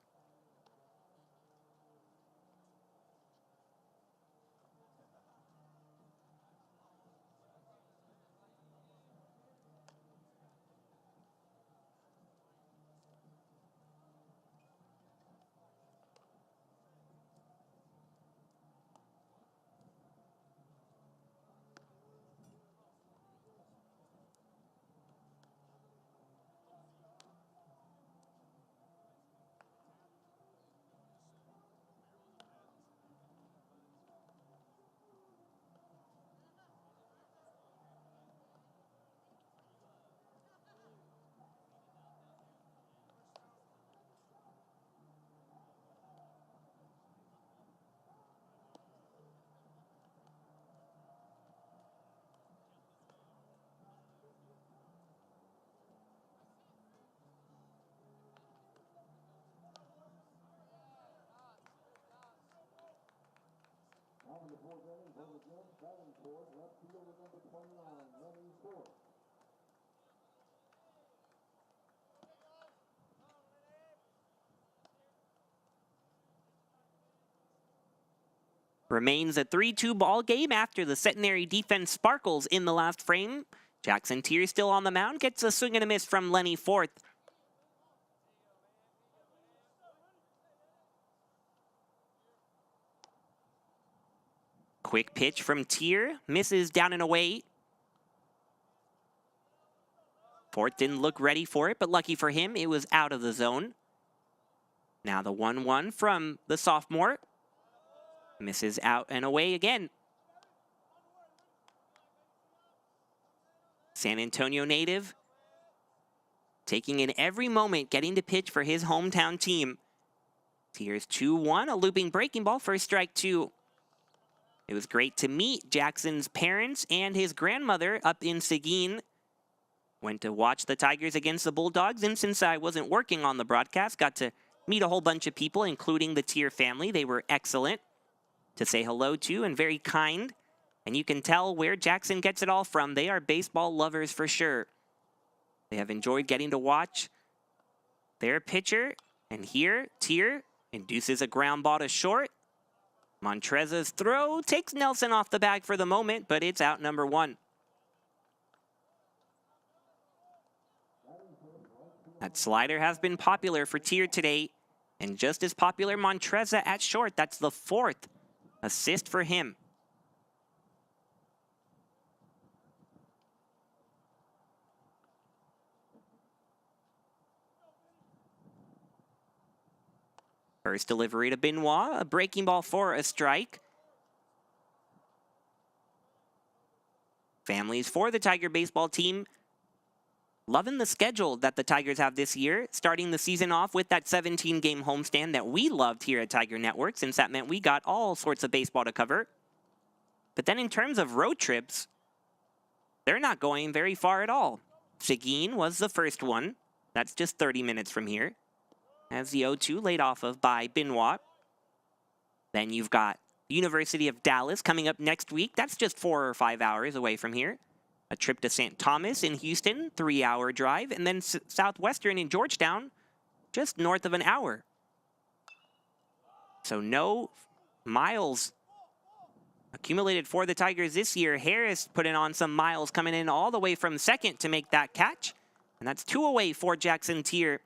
fourth inning for the Gents. Batting fourth, left fielder number 29, Lenny Ford. Remains a 3-2 ball game after the Centenary defense sparkles in the last frame. Jackson Tier still on the mound, gets a swing and a miss from Lenny Forth. Quick pitch from Tier, misses down and away. Forth didn't look ready for it, but lucky for him, it was out of the zone. Now the 1-1 from the sophomore. Misses out and away again. San Antonio native taking in every moment, getting to pitch for his hometown team. Here's 2-1, a looping breaking ball for strike two. It was great to meet Jackson's parents and his grandmother up in Seguin. Went to watch the Tigers against the Bulldogs, and since I wasn't working on the broadcast, got to meet a whole bunch of people, including the Tier family. They were excellent to say hello to and very kind. And you can tell where Jackson gets it all from. They are baseball lovers for sure. They have enjoyed getting to watch their pitcher. And here, Tier induces a ground ball to short. Montreza's throw takes Nelson off the bag for the moment, but it's out number one. That slider has been popular for Tier today. And just as popular, Montreza at short. That's the fourth assist for him. First delivery to Benoit, a breaking ball for a strike. Families for the Tiger baseball team loving the schedule that the Tigers have this year, starting the season off with that 17-game homestand that we loved here at Tiger Network, since that meant we got all sorts of baseball to cover. But then in terms of road trips, they're not going very far at all. Seguin was the first one. That's just 30 minutes from here. As the 0-2 laid off of by Benoit. Then you've got University of Dallas coming up next week. That's just 4 or 5 hours away from here. A trip to St. Thomas in Houston, 3-hour drive. And then Southwestern in Georgetown, just north of an hour. So no miles accumulated for the Tigers this year. Harris putting on some miles, coming in all the way from second to make that catch. And that's 2 away for Jackson Tier.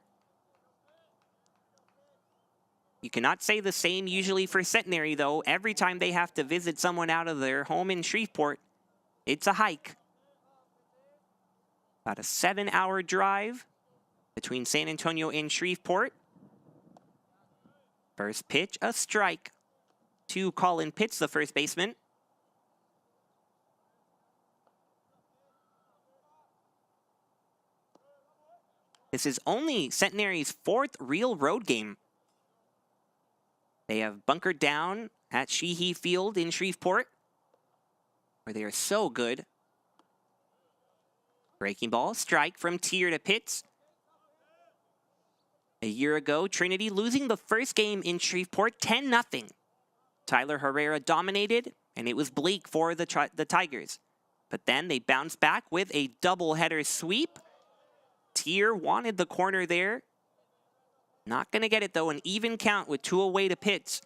You cannot say the same usually for Centenary, though. Every time they have to visit someone out of their home in Shreveport, it's a hike. About a 7-hour drive between San Antonio and Shreveport. First pitch, a strike to Colin Pitts, the first baseman. This is only Centenary's 4th real road game. They have bunkered down at Sheehy Field in Shreveport, where they are so good. Breaking ball, strike from Tier to Pitts. A year ago, Trinity losing the first game in Shreveport 10-0. Tyler Herrera dominated, and it was bleak for the Tigers. But then they bounced back with a doubleheader sweep. Tier wanted the corner there. Not going to get it, though. An even count with 2 away to Pitts.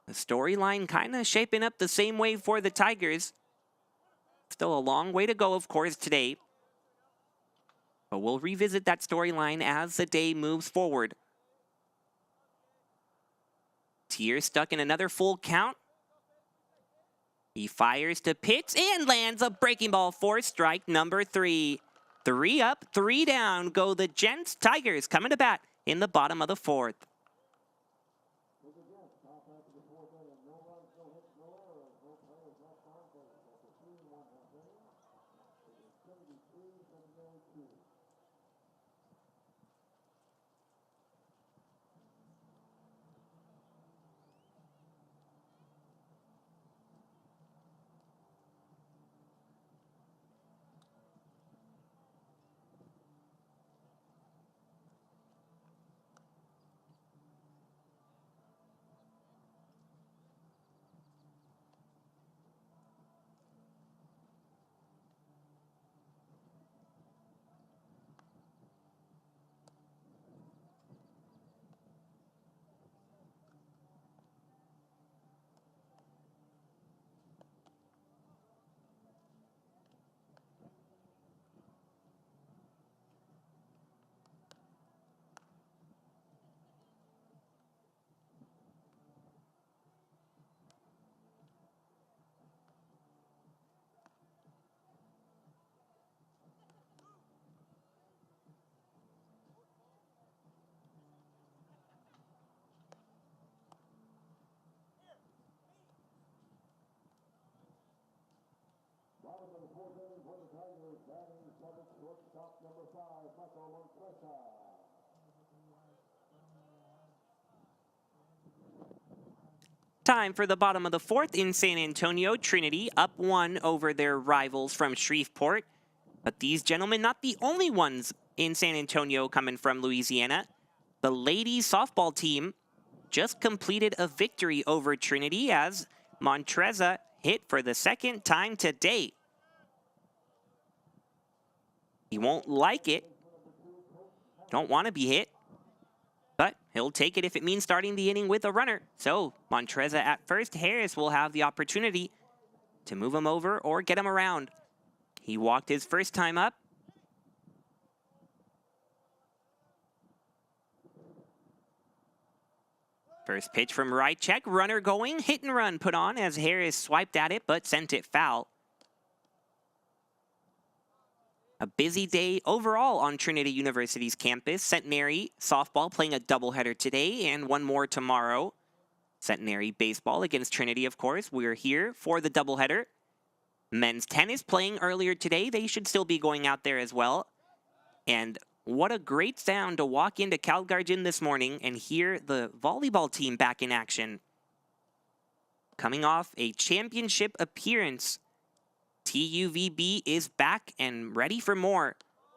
The storyline kind of shaping up the same way for the Tigers. Still a long way to go, of course, today. But we'll revisit that storyline as the day moves forward. Tier stuck in another full count. He fires to Pitts and lands a breaking ball for strike number 3. 3 up, 3 down go the Gents. Tigers coming to bat in the bottom of the 4th. fourth inning for the Tigers. Batting seventh, shortstop number 5, Michael Montresa. Time for the bottom of the fourth in San Antonio. Trinity up 1 over their rivals from Shreveport. But these gentlemen not the only ones in San Antonio coming from Louisiana. The ladies softball team just completed a victory over Trinity as Montresa hit for the second time today. He won't like it. Don't want to be hit. But he'll take it if it means starting the inning with a runner. So Montresa at first. Harris will have the opportunity to move him over or get him around. He walked his first time up. First pitch from Rychek, runner going, hit and run put on as Harris swiped at it but sent it foul. A busy day overall on Trinity University's campus. Centenary softball playing a doubleheader today and one more tomorrow. Centenary baseball against Trinity, of course. We're here for the doubleheader. Men's tennis playing earlier today. They should still be going out there as well. And what a great sound to walk into Calgary Gym this morning and hear the volleyball team back in action. Coming off a championship appearance, TUVB is back and ready for more.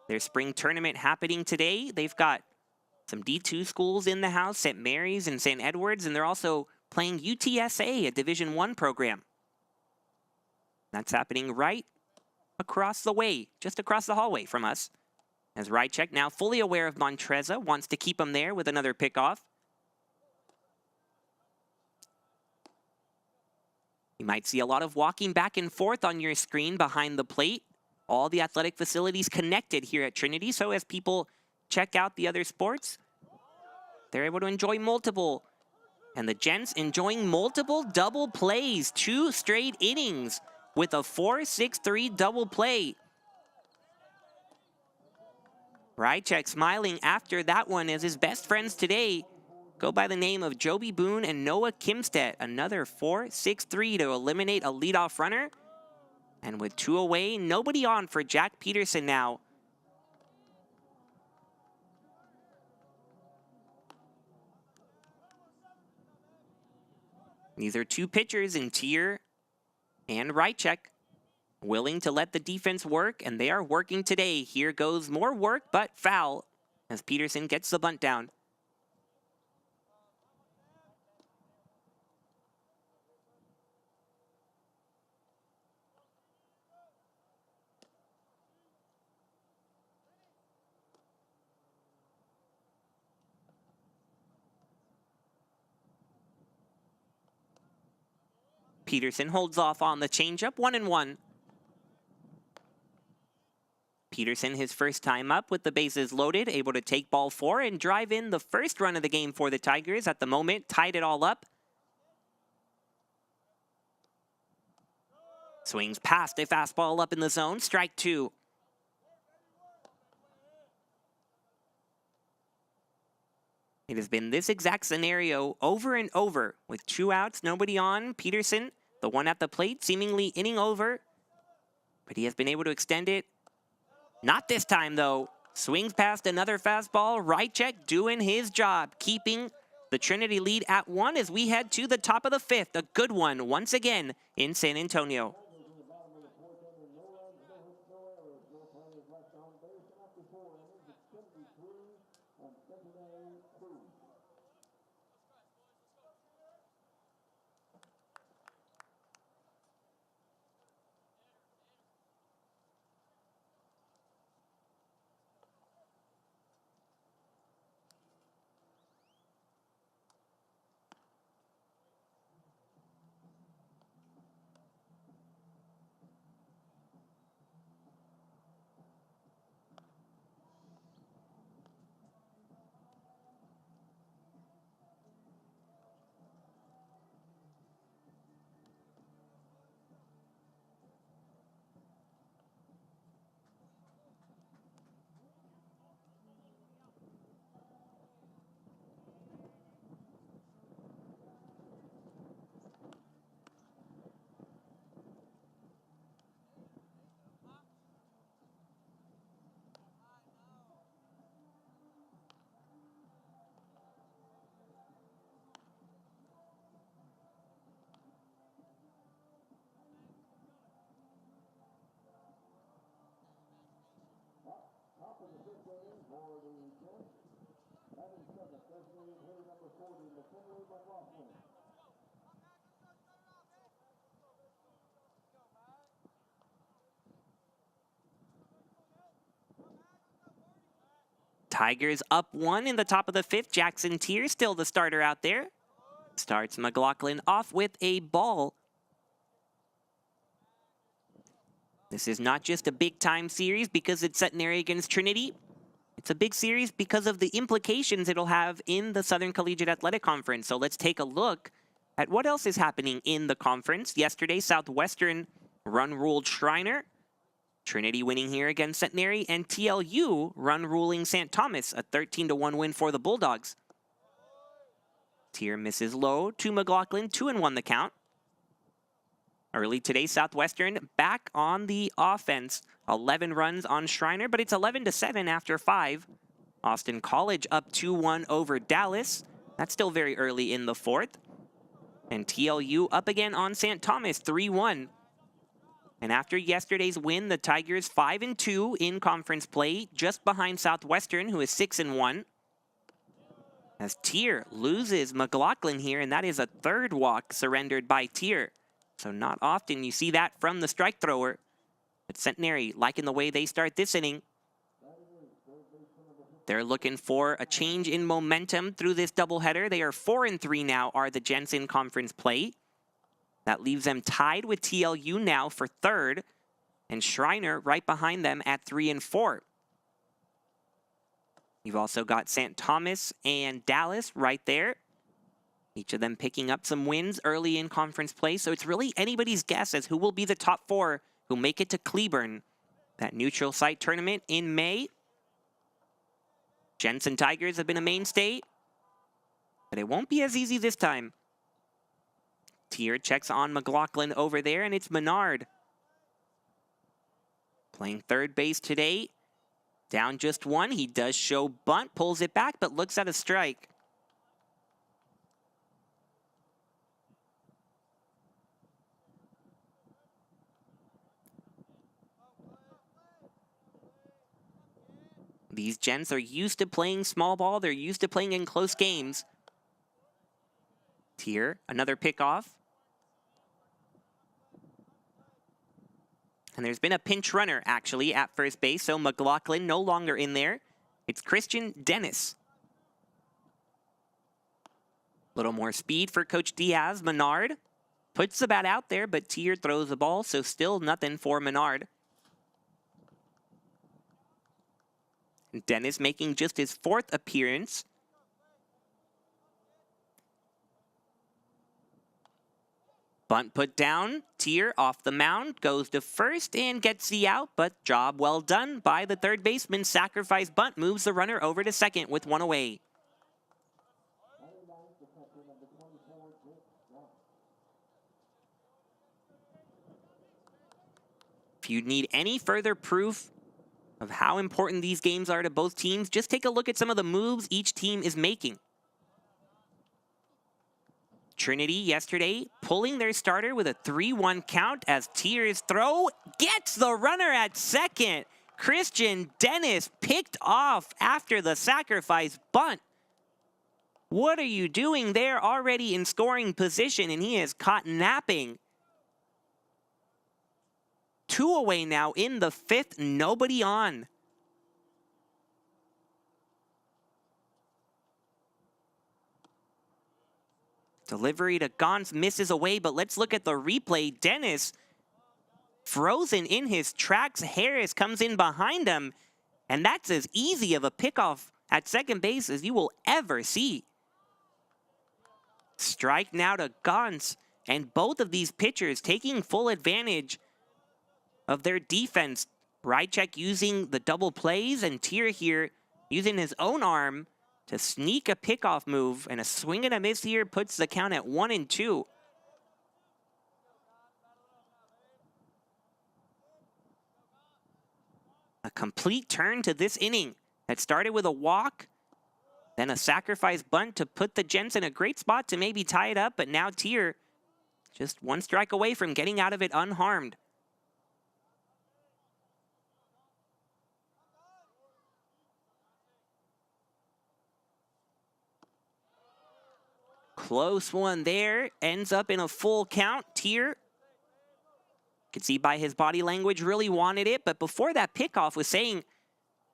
Their spring tournament happening today. They've got some D2 schools in the house, St. Mary's and St. Edward's, and they're also playing UTSA, a Division I program. That's happening right across the way, just across the hallway from us. As Rychek, now fully aware of Montresa, wants to keep him there with another pickoff. You might see a lot of walking back and forth on your screen behind the plate. All the athletic facilities connected here at Trinity, so as people check out the other sports, they're able to enjoy multiple. And the gents enjoying multiple double plays, 2 straight innings with a 4-6-3 double play. Rychek smiling after that one as his best friends today go by the name of Joby Boone and Noah Kimstedt. Another 4-6-3 to eliminate a leadoff runner. And with 2 away, nobody on for Jack Peterson now. These are 2 pitchers in Tier and Rychek, willing to let the defense work, and they are working today. Here goes more work, but foul as Peterson gets the bunt down. Peterson holds off on the changeup, 1-1. Peterson, his first time up with the bases loaded, able to take ball 4 and drive in the first run of the game for the Tigers. At the moment, tied it all up. Swings past a fastball up in the zone, strike 2. It has been this exact scenario over and over with 2 outs, nobody on. Peterson, the one at the plate, seemingly inning over, but he has been able to extend it. Not this time, though. Swings past another fastball. Rychek doing his job, keeping the Trinity lead at 1 as we head to the top of the 5th. A good one once again in San Antonio. for the Gents. Batting seventh, designated hitter number 40, McKinley McLaughlin. Tigers up 1 in the top of the 5th. Jackson Tier still the starter out there. Starts McLaughlin off with a ball. This is not just a big-time series because it's Centenary against Trinity. It's a big series because of the implications it'll have in the Southern Collegiate Athletic Conference. So let's take a look at what else is happening in the conference. Yesterday, Southwestern run-ruled Schreiner. Trinity winning here against Centenary, and TLU run-ruling St. Thomas, a 13-1 win for the Bulldogs. Tier misses low to McLaughlin, 2-1 the count. Early today, Southwestern back on the offense. 11 runs on Schreiner, but it's 11-7 after 5. Austin College up 2-1 over Dallas. That's still very early in the 4th. And TLU up again on St. Thomas, 3-1. And after yesterday's win, the Tigers 5-2 in conference play, just behind Southwestern, who is 6-1. As Tier loses McLaughlin here, and that is a 3rd walk surrendered by Tier. So not often you see that from the strike thrower. But Centenary liking the way they start this inning. They're looking for a change in momentum through this doubleheader. They are 4-3 now, are the Gents in conference play. That leaves them tied with TLU now for 3rd, and Schreiner right behind them at 3-4. You've also got St. Thomas and Dallas right there. Each of them picking up some wins early in conference play, so it's really anybody's guess as who will be the top 4 who make it to Cleburne, that neutral site tournament in May. Gents and Tigers have been a mainstay, but it won't be as easy this time. Tier checks on McLaughlin over there, and it's Menard. Playing 3rd base today. Down just 1. He does show bunt, pulls it back, but looks at a strike. These Gents are used to playing small ball. They're used to playing in close games. Tier, another pickoff. And there's been a pinch runner, actually, at first base, so McLaughlin no longer in there. It's Christian Dennis. A little more speed for Coach Diaz. Menard puts the bat out there, but Tier throws the ball, so still nothing for Menard. Dennis making just his 4th appearance. Bunt put down. Tier off the mound, goes to 1st and gets the out, but job well done by the 3rd baseman. Sacrifice bunt moves the runner over to 2nd with 1 away. If you need any further proof of how important these games are to both teams, just take a look at some of the moves each team is making. Trinity yesterday pulling their starter with a 3-1 count as Tier's throw gets the runner at 2nd. Christian Dennis picked off after the sacrifice bunt. What are you doing there already in scoring position, and he is caught napping. 2 away now in the 5th, nobody on. Delivery to Gons misses away, but let's look at the replay. Dennis frozen in his tracks. Harris comes in behind him, and that's as easy of a pickoff at 2nd base as you will ever see. Strike now to Gons, and both of these pitchers taking full advantage of their defense. Rychek using the double plays, and Tier here using his own arm to sneak a pickoff move, and a swing and a miss here puts the count at 1-2. A complete turn to this inning that started with a walk, then a sacrifice bunt to put the Gents in a great spot to maybe tie it up, but now Tier just 1 strike away from getting out of it unharmed. Close one there. Ends up in a full count. Tier, could see by his body language, really wanted it. But before that pickoff was saying,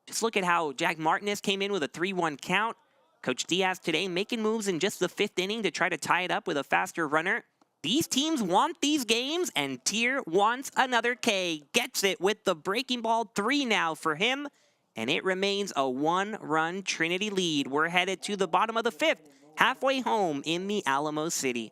just look at how Jack Martinez came in with a 3-1 count. Coach Diaz today making moves in just the 5th inning to try to tie it up with a faster runner. These teams want these games, and Tier wants another K. Gets it with the breaking ball. 3 now for him, and it remains a 1-run Trinity lead. We're headed to the bottom of the 5th, halfway home in the Alamo City.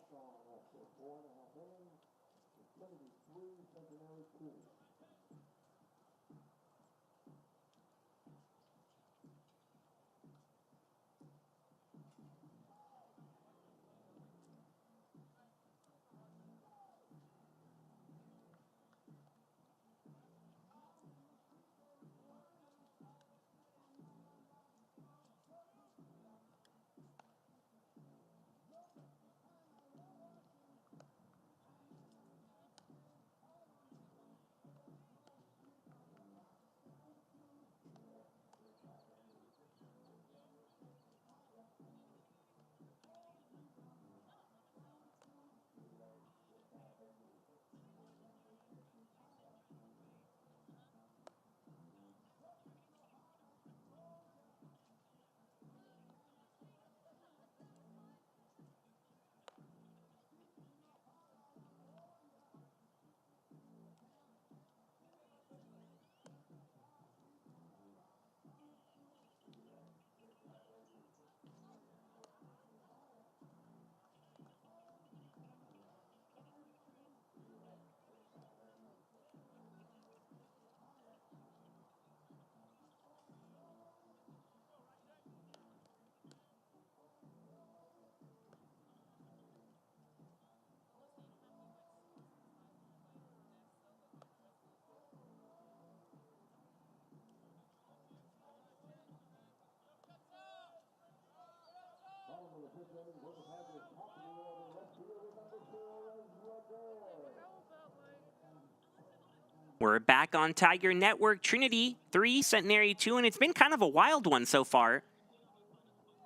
We're back on Tiger Network. Trinity 3, Centenary 2, and it's been kind of a wild one so far.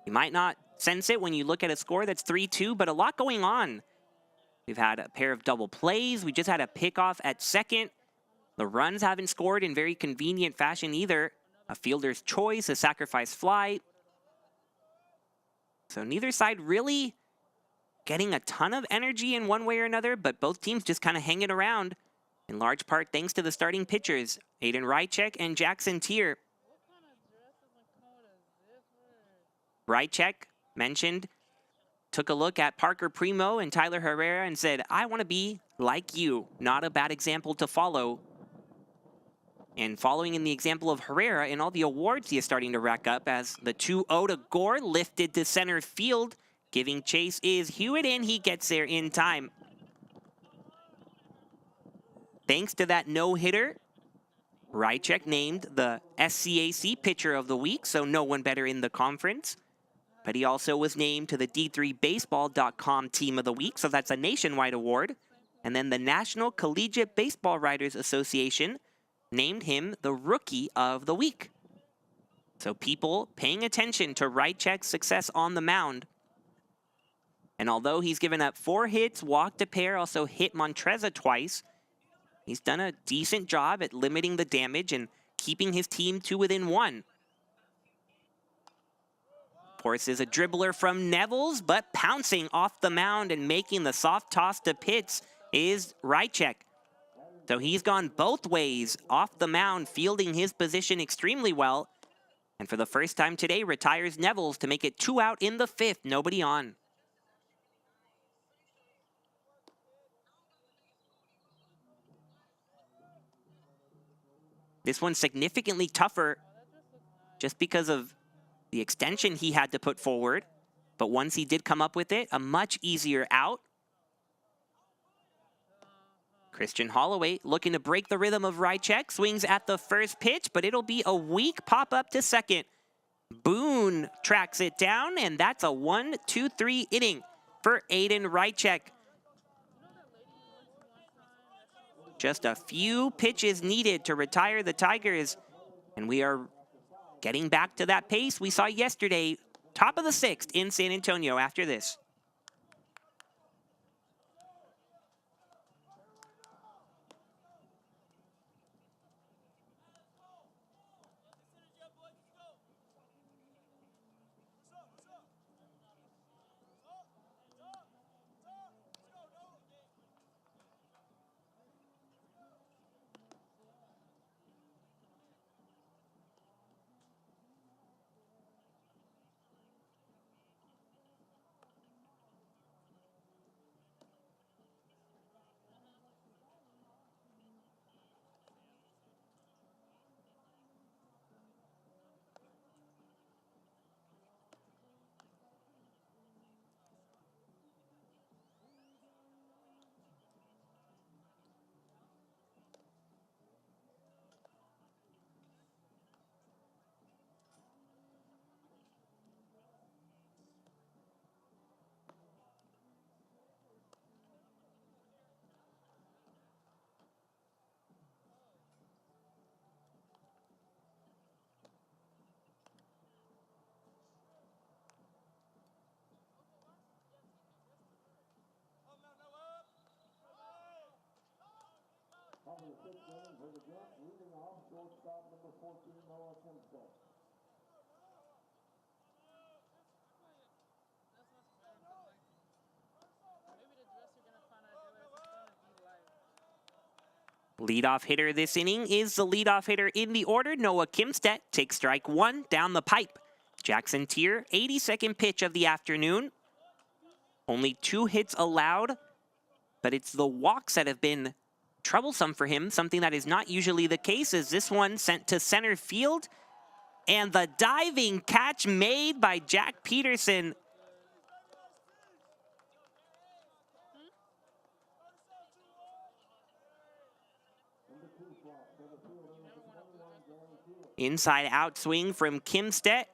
You might not sense it when you look at a score that's 3-2, but a lot going on. We've had a pair of double plays. We just had a pickoff at second. The runs haven't scored in very convenient fashion either. A fielder's choice, a sacrifice fly. So neither side really getting a ton of energy in one way or another, but both teams just kind of hanging around. In large part thanks to the starting pitchers, Aiden Rychek and Jackson Tier. Rychek mentioned, took a look at Parker Primo and Tyler Herrera and said, I want to be like you. Not a bad example to follow. And following in the example of Herrera and all the awards he is starting to rack up as the 2-0 to Gore lifted to center field. Giving chase is Hewitt, and he gets there in time. Thanks to that no-hitter, Rychek named the SCAC Pitcher of the Week, so no one better in the conference. But he also was named to the D3Baseball.com Team of the Week, so that's a nationwide award. And then the National Collegiate Baseball Writers Association named him the Rookie of the Week. So people paying attention to Rychek's success on the mound. And although he's given up 4 hits, walked a pair, also hit Montreza twice, he's done a decent job at limiting the damage and keeping his team to within 1. Of course, is a dribbler from Nevels, but pouncing off the mound and making the soft toss to Pitts is Rychek. So he's gone both ways off the mound, fielding his position extremely well. And for the first time today, retires Nevels to make it 2 out in the 5th, nobody on. This one's significantly tougher just because of the extension he had to put forward. But once he did come up with it, a much easier out. Christian Holloway looking to break the rhythm of Rychek. Swings at the first pitch, but it'll be a weak pop-up to second. Boone tracks it down, and that's a 1-2-3 inning for Aiden Rychek. Just a few pitches needed to retire the Tigers, and we are getting back to that pace we saw yesterday, top of the 6th in San Antonio after this. the sixth inning for the Gents, leading off shortstop number 14, Noah Kinstead. Leadoff hitter this inning is the leadoff hitter in the order. Noah Kimstedt takes strike one down the pipe. Jackson Tier, 82nd pitch of the afternoon. Only 2 hits allowed, but it's the walks that have been troublesome for him, something that is not usually the case, as this one sent to center field. And the diving catch made by Jack Peterson. Inside out swing from Kimstedt.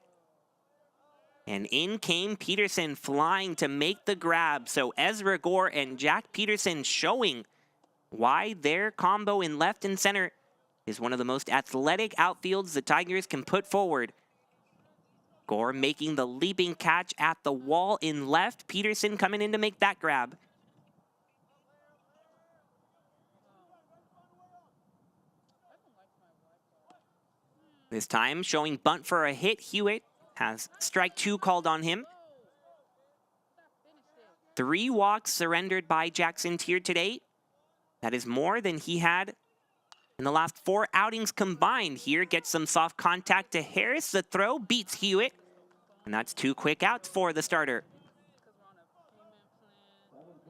And in came Peterson flying to make the grab. So Ezra Gore and Jack Peterson showing why their combo in left and center is one of the most athletic outfields the Tigers can put forward. Gore making the leaping catch at the wall in left. Peterson coming in to make that grab. This time showing bunt for a hit. Hewitt has strike 2 called on him. 3 walks surrendered by Jackson Tier today. That is more than he had in the last 4 outings combined. Here gets some soft contact to Harris. The throw beats Hewitt. And that's 2 quick outs for the starter.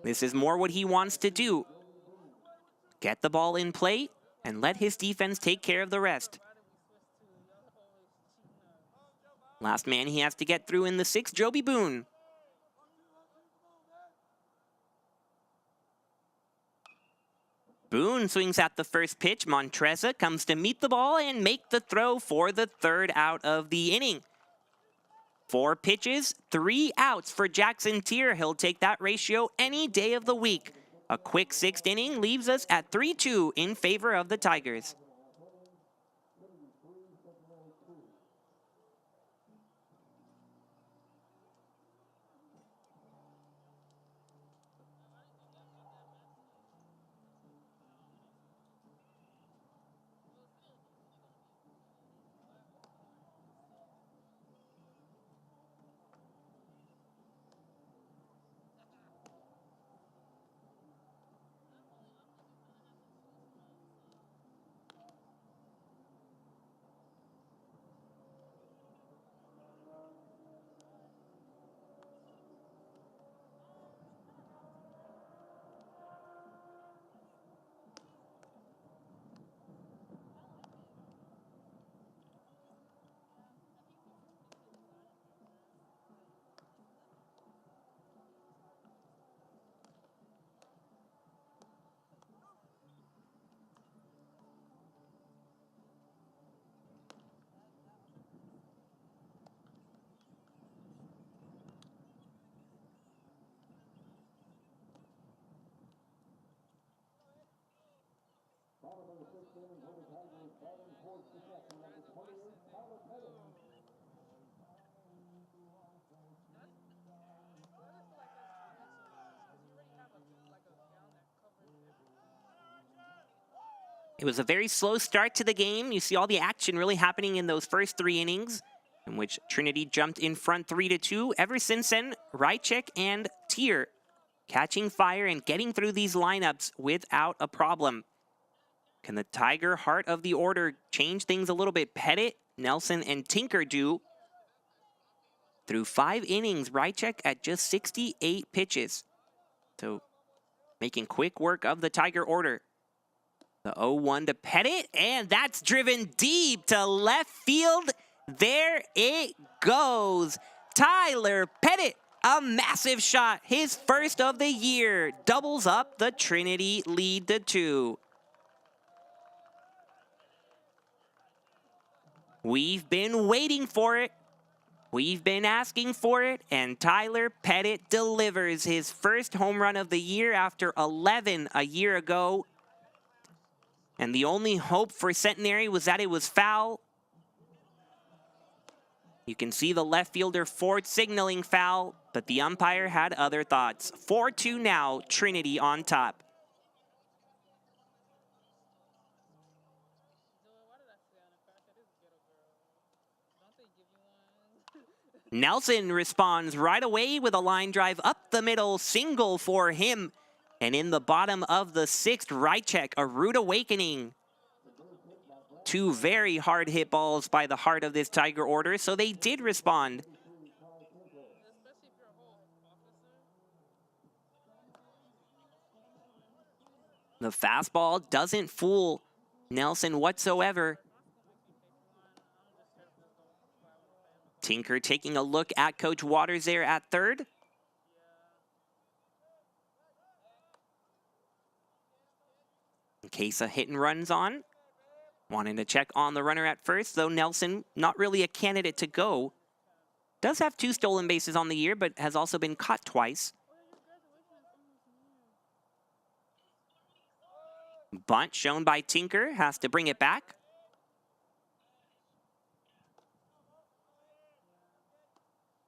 This is more what he wants to do. Get the ball in play and let his defense take care of the rest. Last man he has to get through in the 6th, Joby Boone. Boone swings at the first pitch. Montreza comes to meet the ball and make the throw for the 3rd out of the inning. 4 pitches, 3 outs for Jackson Tier. He'll take that ratio any day of the week. A quick 6th inning leaves us at 3-2 in favor of the Tigers. Bottom of the 6th inning for the Tigers, batting towards the second, number 28, Tyler Pettit. It was a very slow start to the game. You see all the action really happening in those first 3 innings, in which Trinity jumped in front 3-2. Ever since then, Rychek and Tier catching fire and getting through these lineups without a problem. Can the Tiger heart of the order change things a little bit? Pettit, Nelson, and Tinker do. Through 5 innings, Rychek at just 68 pitches. So making quick work of the Tiger order. The 0-1 to Pettit, and that's driven deep to left field. There it goes. Tyler Pettit, a massive shot, his first of the year, doubles up the Trinity lead to 2. We've been waiting for it. We've been asking for it, and Tyler Pettit delivers his first home run of the year after 11 a year ago. And the only hope for Centenary was that it was foul. You can see the left fielder Ford signaling foul, but the umpire had other thoughts. 4-2 now, Trinity on top. Nelson responds right away with a line drive up the middle, single for him. And in the bottom of the 6th, Rychek, a rude awakening. 2 very hard hit balls by the heart of this Tiger order, so they did respond. The fastball doesn't fool Nelson whatsoever. Tinker taking a look at Coach Waters there at third. In case a hit and run's on. Wanting to check on the runner at first, though Nelson not really a candidate to go. Does have 2 stolen bases on the year, but has also been caught twice. Bunt shown by Tinker, has to bring it back.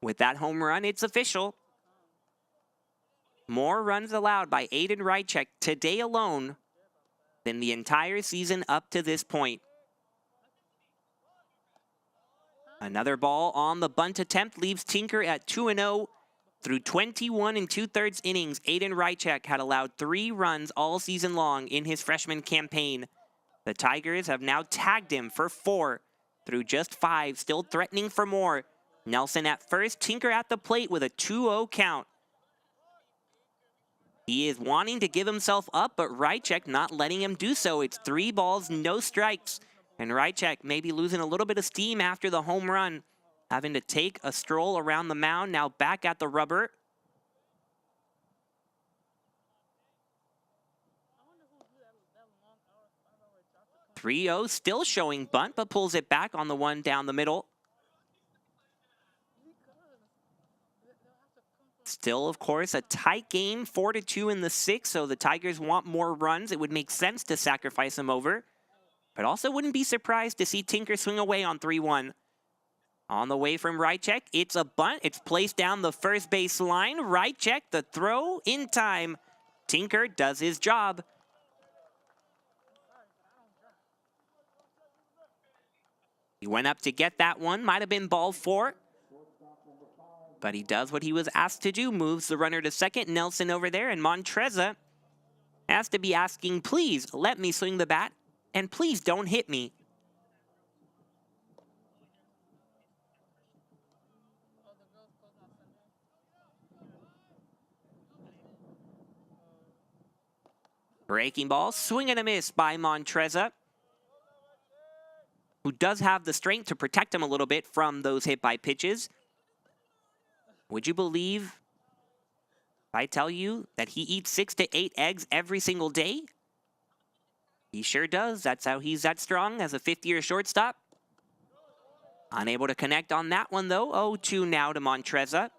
With that home run, it's official. More runs allowed by Aiden Rychek today alone than the entire season up to this point. Another ball on the bunt attempt leaves Tinker at 2-0. Through 21 2/3 innings, Aiden Rychek had allowed 3 runs all season long in his freshman campaign. The Tigers have now tagged him for 4 through just 5, still threatening for more. Nelson at first, Tinker at the plate with a 2-0 count. He is wanting to give himself up, but Rychek not letting him do so. It's 3 balls, no strikes. And Rychek maybe losing a little bit of steam after the home run. Having to take a stroll around the mound, now back at the rubber. .30 still showing bunt, but pulls it back on the one down the middle. Still, of course, a tight game, 4-2 in the 6th, so the Tigers want more runs. It would make sense to sacrifice them over, but also wouldn't be surprised to see Tinker swing away on 3-1. On the way from Rychek, it's a bunt. It's placed down the first base line. Rychek, the throw in time. Tinker does his job. He went up to get that one. Might have been ball 4. But he does what he was asked to do. Moves the runner to second. Nelson over there. And Montreza has to be asking, please let me swing the bat. And please don't hit me. Breaking ball, swing and a miss by Montreza, who does have the strength to protect him a little bit from those hit by pitches. Would you believe if I tell you that he eats 6 to 8 eggs every single day? He sure does. That's how he's that strong as a 5th-year shortstop. Unable to connect on that one, though. 0-2 now to Montreza.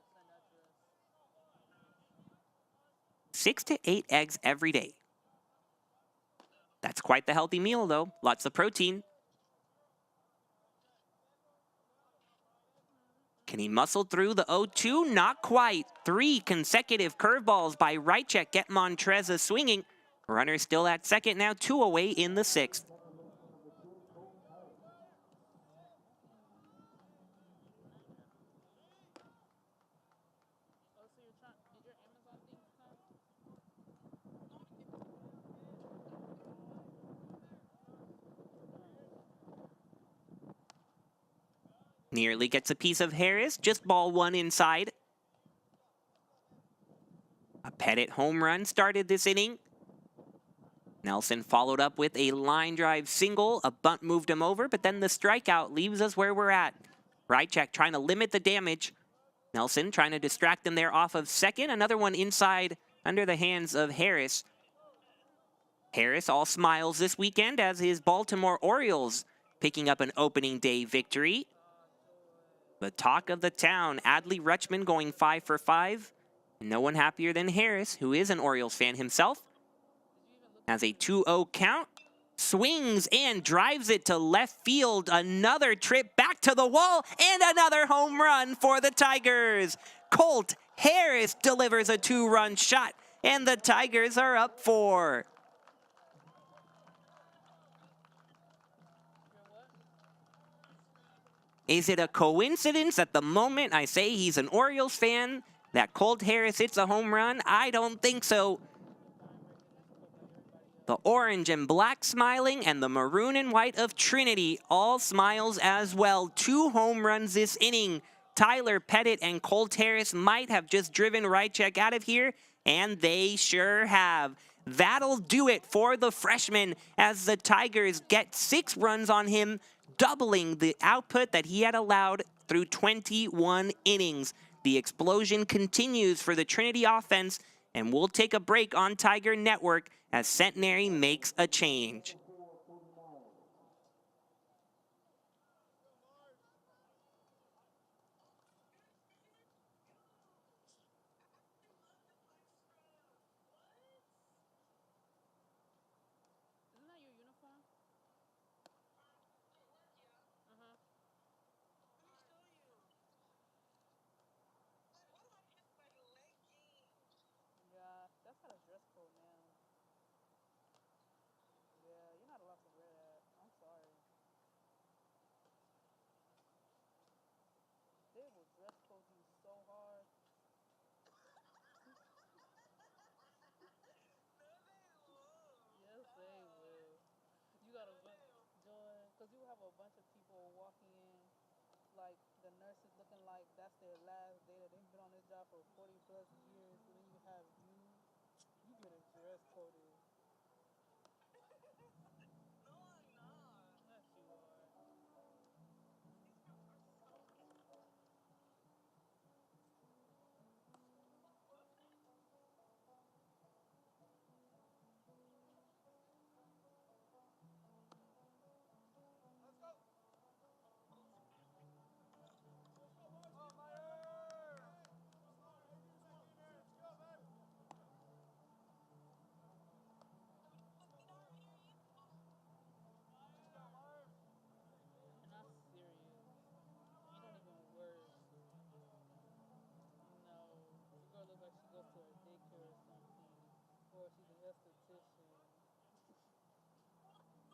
6 to 8 eggs every day. That's quite the healthy meal, though. Lots of protein. Can he muscle through the 0-2? Not quite. 3 consecutive curveballs by Rychek get Montreza swinging. Runner still at second now, 2 away in the 6th. Nearly gets a piece of Harris, just ball 1 inside. A Pettit home run started this inning. Nelson followed up with a line drive single. A bunt moved him over, but then the strikeout leaves us where we're at. Rychek trying to limit the damage. Nelson trying to distract them there off of second. Another one inside under the hands of Harris. Harris all smiles this weekend as his Baltimore Orioles picking up an opening day victory. The talk of the town, Adley Rutschman going 5 for 5. No one happier than Harris, who is an Orioles fan himself. Has a 2-0 count. Swings and drives it to left field. Another trip back to the wall and another home run for the Tigers. Colt Harris delivers a 2-run shot and the Tigers are up 4. Is it a coincidence at the moment I say he's an Orioles fan that Colt Harris hits a home run? I don't think so. The orange and black smiling and the maroon and white of Trinity all smiles as well. 2 home runs this inning. Tyler Pettit and Colt Harris might have just driven Rychek out of here, and they sure have. That'll do it for the freshman as the Tigers get 6 runs on him, doubling the output that he had allowed through 21 innings. The explosion continues for the Trinity offense, and we'll take a break on Tiger Network as Centenary makes a change.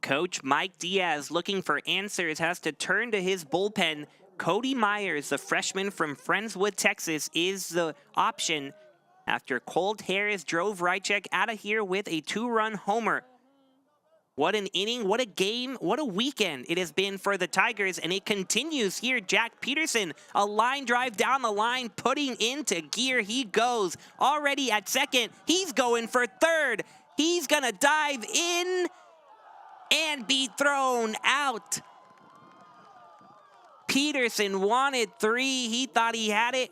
Coach Mike Diaz, looking for answers, has to turn to his bullpen. Cody Myers, the freshman from Friendswood, Texas, is the option after Colt Harris drove Rychek out of here with a 2-run homer. What an inning, what a game, what a weekend it has been for the Tigers, and it continues here. Jack Peterson, a line drive down the line, putting into gear. He goes already at second. He's going for third. He's gonna dive in and be thrown out. Peterson wanted 3. He thought he had it,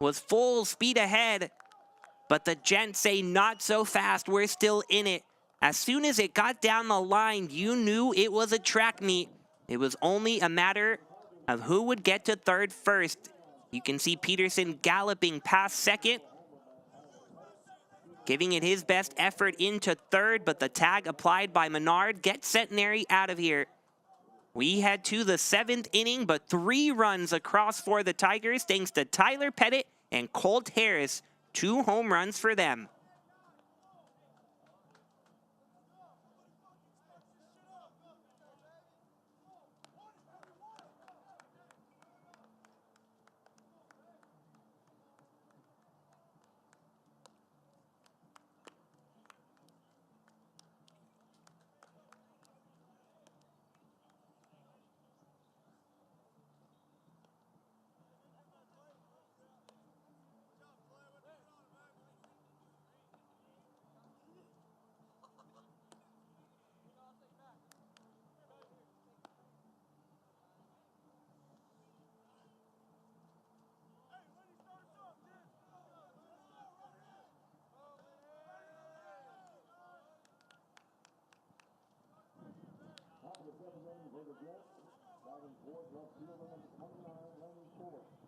was full speed ahead, but the Gents say not so fast. We're still in it. As soon as it got down the line, you knew it was a track meet. It was only a matter of who would get to third first. You can see Peterson galloping past second, giving it his best effort into third, but the tag applied by Menard gets Centenary out of here. We head to the 7th inning, but 3 runs across for the Tigers thanks to Tyler Pettit and Colt Harris. 2 home runs for them.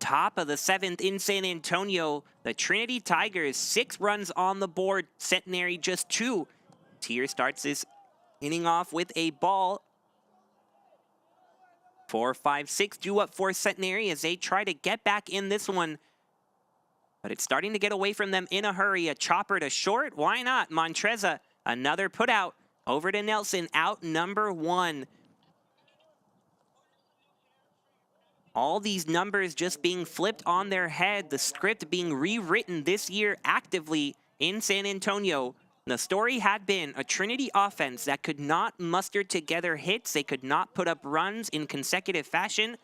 Top of the 7th in San Antonio. The Trinity Tigers, 6 runs on the board. Centenary just 2. Tier starts this inning off with a ball. 4, 5, 6 due up for Centenary as they try to get back in this one. But it's starting to get away from them in a hurry. A chopper to short. Why not? Montreza, another put out. Over to Nelson, out number 1. All these numbers just being flipped on their head, the script being rewritten this year actively in San Antonio. The story had been a Trinity offense that could not muster together hits. They could not put up runs in consecutive fashion,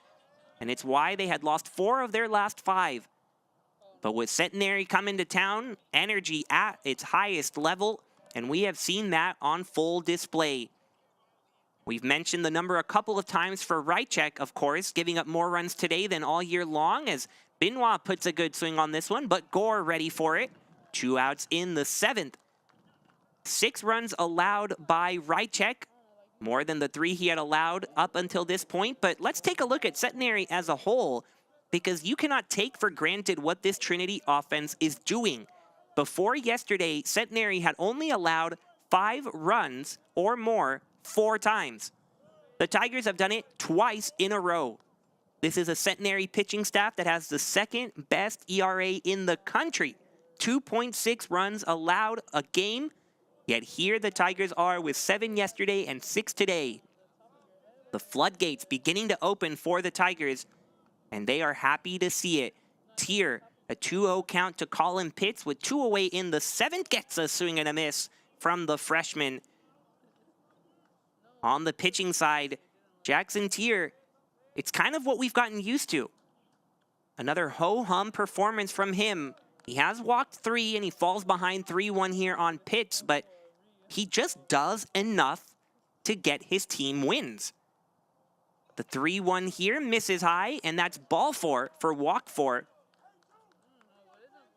and it's why they had lost 4 of their last 5. But with Centenary coming to town, energy at its highest level, and we have seen that on full display. We've mentioned the number a couple of times for Rychek, of course, giving up more runs today than all year long, as Benoit puts a good swing on this one, but Gore ready for it. 2 outs in the 7th. 6 runs allowed by Rychek, more than the 3 he had allowed up until this point. But let's take a look at Centenary as a whole, because you cannot take for granted what this Trinity offense is doing. Before yesterday, Centenary had only allowed 5 runs or more 4 times. The Tigers have done it twice in a row. This is a Centenary pitching staff that has the 2nd best ERA in the country. 2.6 runs allowed a game, yet here the Tigers are with 7 yesterday and 6 today. The floodgates beginning to open for the Tigers, and they are happy to see it. Tier, a 2-0 count to Colin Pitts with 2 away in the 7th, gets a swing and a miss from the freshman. On the pitching side, Jackson Tier, it's kind of what we've gotten used to. Another ho-hum performance from him. He has walked 3 and he falls behind 3-1 here on Pitts, but he just does enough to get his team wins. The 3-1 here misses high, and that's ball 4 for walk 4.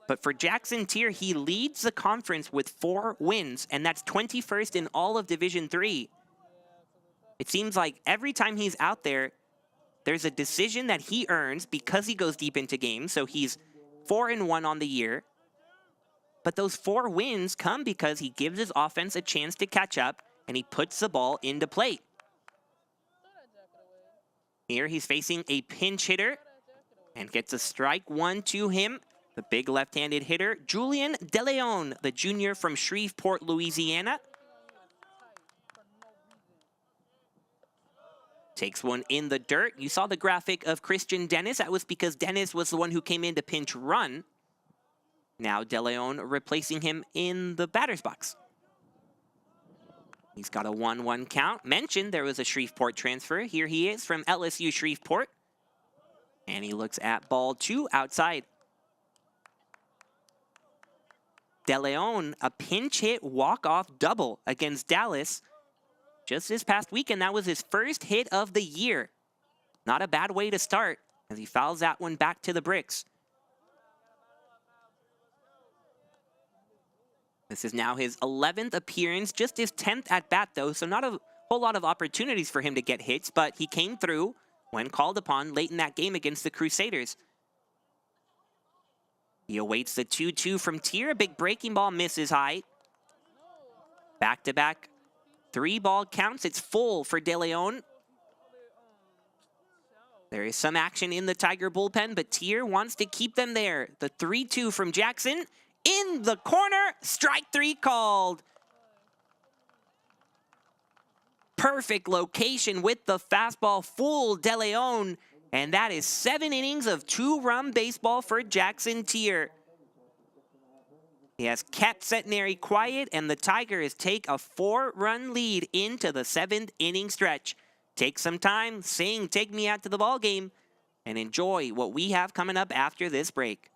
But for Jackson Tier, he leads the conference with 4 wins, and that's 21st in all of Division III. It seems like every time he's out there, there's a decision that he earns because he goes deep into games. So he's 4-1 on the year. But those 4 wins come because he gives his offense a chance to catch up and he puts the ball into play. Here he's facing a pinch hitter and gets a strike 1 to him. The big left-handed hitter, Julian DeLeon, the junior from Shreveport, Louisiana. Takes one in the dirt. You saw the graphic of Christian Dennis. That was because Dennis was the one who came in to pinch run. Now DeLeon replacing him in the batter's box. He's got a 1-1 count. Mentioned there was a Shreveport transfer. Here he is from LSU Shreveport. And he looks at ball 2 outside. DeLeon, a pinch hit walk-off double against Dallas. Just this past weekend, that was his first hit of the year. Not a bad way to start as he fouls that one back to the bricks. This is now his 11th appearance, just his 10th at bat though, so not a whole lot of opportunities for him to get hits, but he came through when called upon late in that game against the Crusaders. He awaits the 2-2 from Tier. A big breaking ball misses high. Back-to-back 3-ball counts. It's full for DeLeon. There is some action in the Tiger bullpen, but Tier wants to keep them there. The 3-2 from Jackson. In the corner, strike 3 called. Perfect location with the fastball, full DeLeon. And that is 7 innings of 2-run baseball for Jackson Tier. He has kept Centenary quiet, and the Tigers take a 4-run lead into the 7th inning stretch. Take some time, sing "Take Me Out to the Ball Game," and enjoy what we have coming up after this break.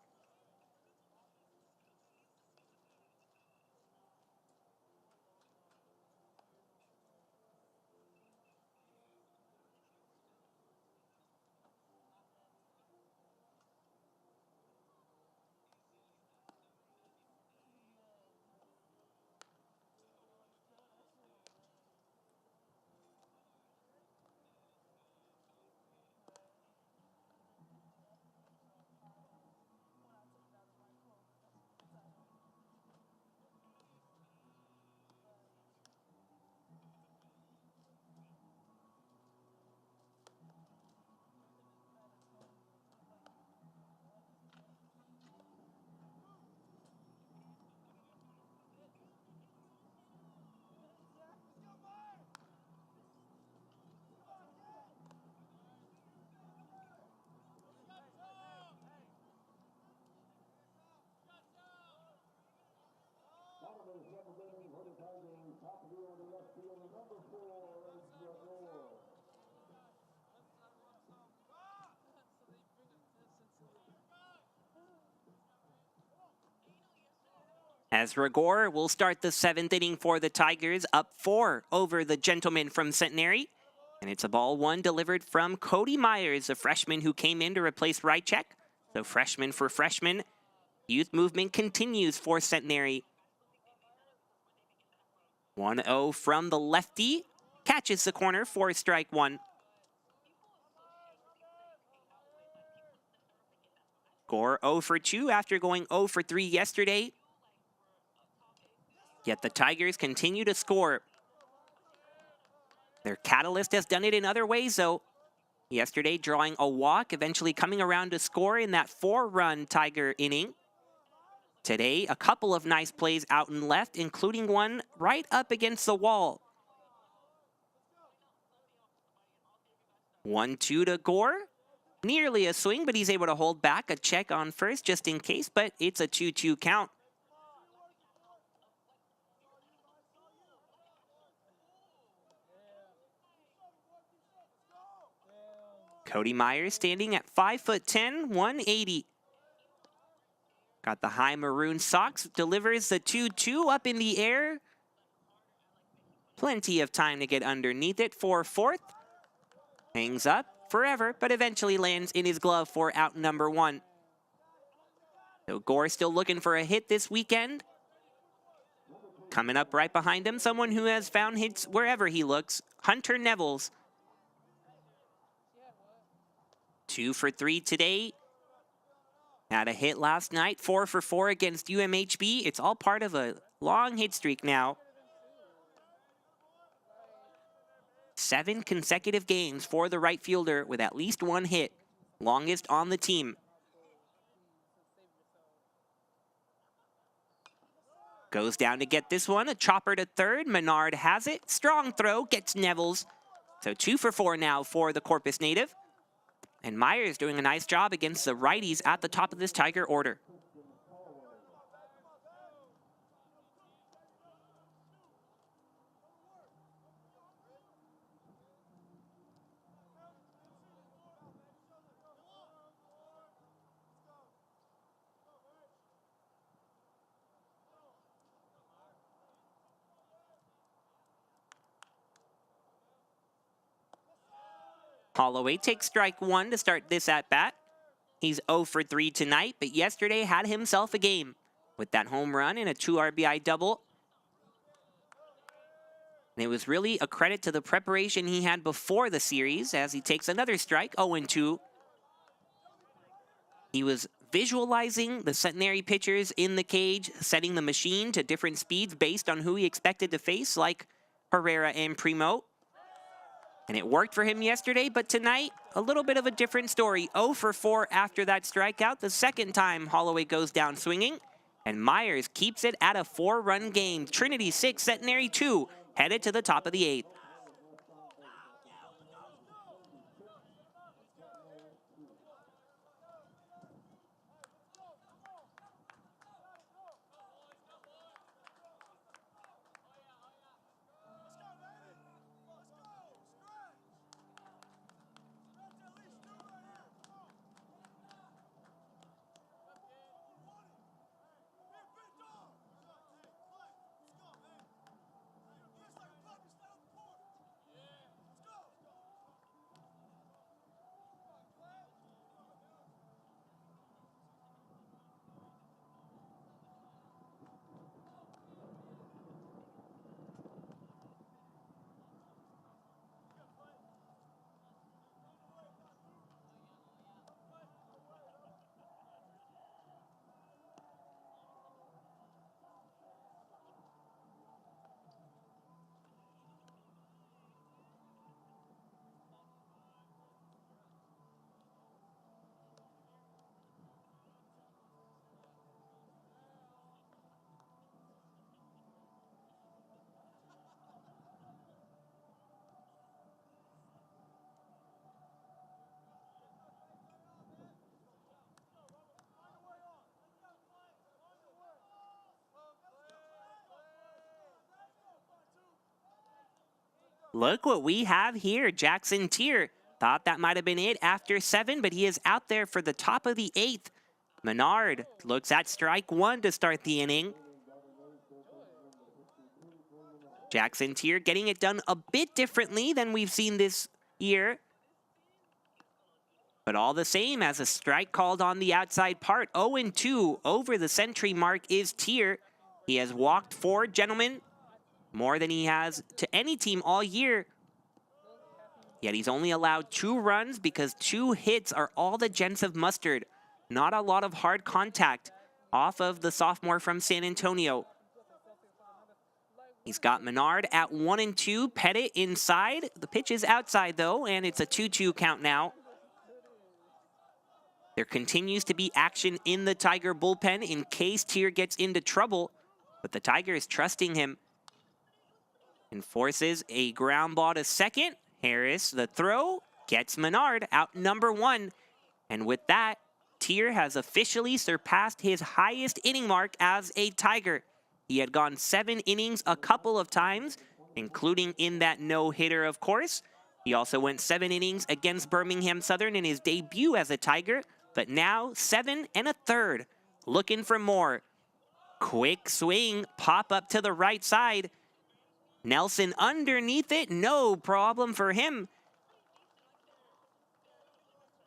Ezra Gore will start the 7th inning for the Tigers, up 4 over the gentleman from Centenary. And it's a ball 1 delivered from Cody Myers, a freshman who came in to replace Rychek. So freshman for freshman. Youth movement continues for Centenary. 1-0 from the lefty. Catches the corner for strike 1. Gore 0 for 2 after going 0 for 3 yesterday. Yet the Tigers continue to score. Their catalyst has done it in other ways, though. Yesterday, drawing a walk, eventually coming around to score in that 4-run Tiger inning. Today, a couple of nice plays out and left, including one right up against the wall. 1-2 to Gore. Nearly a swing, but he's able to hold back. A check on first just in case, but it's a 2-2 count. Cody Myers standing at 5'10", 180. Got the high maroon socks, delivers the 2-2 up in the air. Plenty of time to get underneath it for 4th. Hangs up forever, but eventually lands in his glove for out number 1. So Gore still looking for a hit this weekend. Coming up right behind him, someone who has found hits wherever he looks, Hunter Nevels. 2 for 3 today. Had a hit last night, 4 for 4 against UMHB. It's all part of a long hit streak now. 7 consecutive games for the right fielder with at least 1 hit, longest on the team. Goes down to get this one, a chopper to third. Menard has it, strong throw, gets Nevels. So 2 for 4 now for the Corpus native. And Myers doing a nice job against the righties at the top of this Tiger order. Holloway takes strike 1 to start this at-bat. He's 0 for 3 tonight, but yesterday had himself a game with that home run and a 2 RBI double. And it was really a credit to the preparation he had before the series as he takes another strike, 0-2. He was visualizing the Centenary pitchers in the cage, setting the machine to different speeds based on who he expected to face, like Herrera and Primo. And it worked for him yesterday, but tonight, a little bit of a different story. 0 for 4 after that strikeout. The second time Holloway goes down swinging, and Myers keeps it at a 4-run game. Trinity 6, Centenary 2, headed to the top of the 8th. Look what we have here. Jackson Tier thought that might have been it after 7, but he is out there for the top of the 8th. Menard looks at strike 1 to start the inning. Jackson Tier getting it done a bit differently than we've seen this year. But all the same, as a strike called on the outside part, 0-2 over the century mark is Tier. He has walked 4 gentlemen, more than he has to any team all year. Yet he's only allowed 2 runs because 2 hits are all the Gents have mustered. Not a lot of hard contact off of the sophomore from San Antonio. He's got Menard at 1-2, Pettit inside. The pitch is outside though, and it's a 2-2 count now. There continues to be action in the Tiger bullpen in case Tier gets into trouble, but the Tiger is trusting him. And forces a ground ball to second. Harris, the throw, gets Menard out number 1. And with that, Tier has officially surpassed his highest inning mark as a Tiger. He had gone 7 innings a couple of times, including in that no-hitter, of course. He also went 7 innings against Birmingham Southern in his debut as a Tiger, but now 7 1/3. Looking for more. Quick swing, pop up to the right side. Nelson underneath it, no problem for him.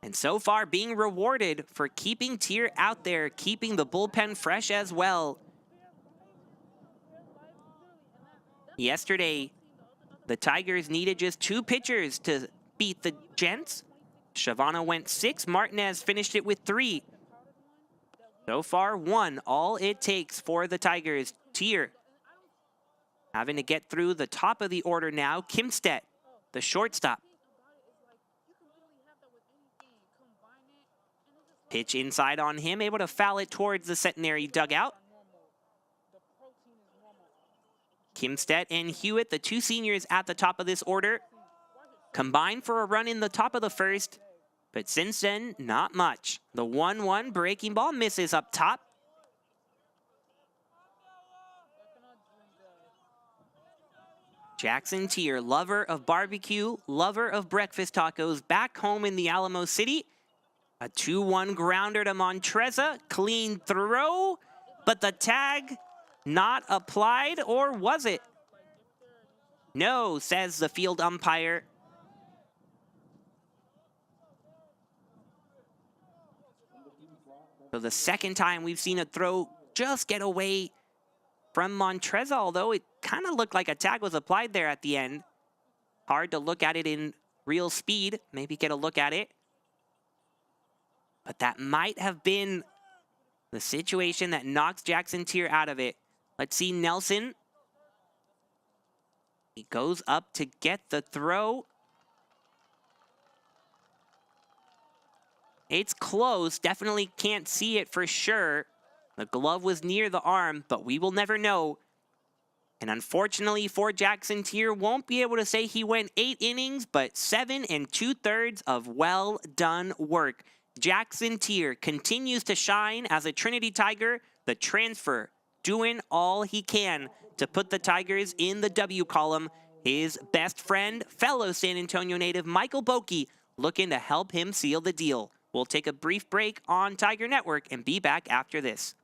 And so far being rewarded for keeping Tier out there, keeping the bullpen fresh as well. Yesterday, the Tigers needed just 2 pitchers to beat the Gents. Shavana went 6, Martinez finished it with 3. So far, 1, all it takes for the Tigers. Tier having to get through the top of the order now. Kimstedt, the shortstop. Pitch inside on him, able to foul it towards the Centenary dugout. Kimstedt and Hewitt, the 2 seniors at the top of this order, combined for a run in the top of the first, but since then, not much. The 1-1 breaking ball misses up top. Jackson Tier, lover of barbecue, lover of breakfast tacos, back home in the Alamo City. A 2-1 grounder to Montreza, clean throw, but the tag not applied, or was it? No, says the field umpire. So the second time we've seen a throw just get away from Montreza, although it kind of looked like a tag was applied there at the end. Hard to look at it in real speed, maybe get a look at it. But that might have been the situation that knocks Jackson Tier out of it. Let's see Nelson. He goes up to get the throw. It's close, definitely can't see it for sure. The glove was near the arm, but we will never know. And unfortunately for Jackson Tier, won't be able to say he went 8 innings, but 7 2/3 of well done work. Jackson Tier continues to shine as a Trinity Tiger, the transfer, doing all he can to put the Tigers in the W column. His best friend, fellow San Antonio native Michael Bokey, looking to help him seal the deal. We'll take a brief break on Tiger Network and be back after this.